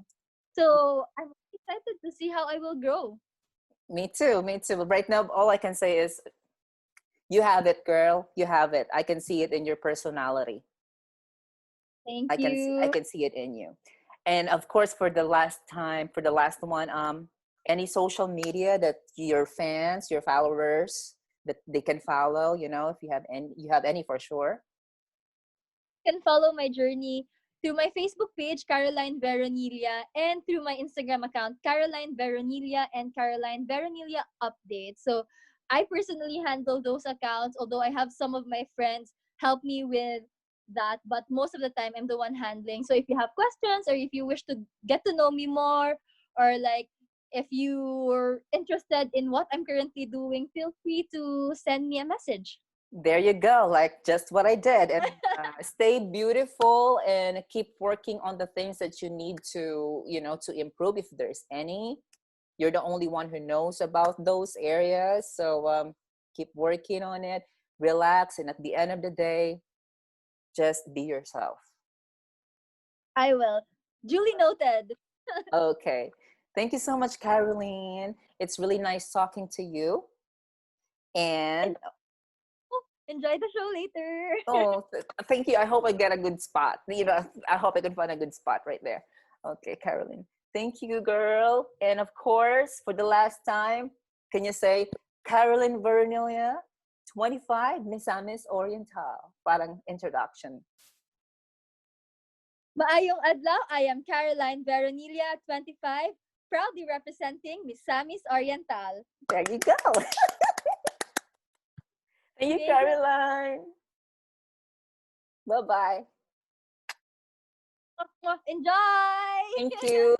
So I'm excited to see how I will grow. Me too. Me too. Right now, all I can say is, you have it, girl. You have it. I can see it in your personality. Thank I you. can see it in you. And of course, for the last one, any social media that your fans, your followers, that they can follow. If you have any for sure. Can follow my journey through my Facebook page, Caroline Veronilla, and through my Instagram account, Caroline Veronilla and Caroline Veronilla Update. So I personally handle those accounts, although I have some of my friends help me with that, but most of the time I'm the one handling. So if you have questions or if you wish to get to know me more, or like if you're interested in what I'm currently doing, feel free to send me a message. There you go, like just what I did. And stay beautiful and keep working on the things that you need to improve, if there's any. You're the only one who knows about those areas. So keep working on it, relax, and at the end of the day, just be yourself. I will. Duly noted. Okay. Thank you so much, Caroline. It's really nice talking to you. And Enjoy the show later. thank you. I hope I get a good spot. I hope I can find a good spot right there. Okay, Caroline. Thank you, girl. And of course, for the last time, can you say Caroline Veronilla, 25, Misamis Oriental? Parang introduction. Maayong adlaw, I am Caroline Veronilla, 25, proudly representing Misamis Oriental. There you go. Thank you, Thank you. Caroline. Bye-bye. Enjoy! Thank you.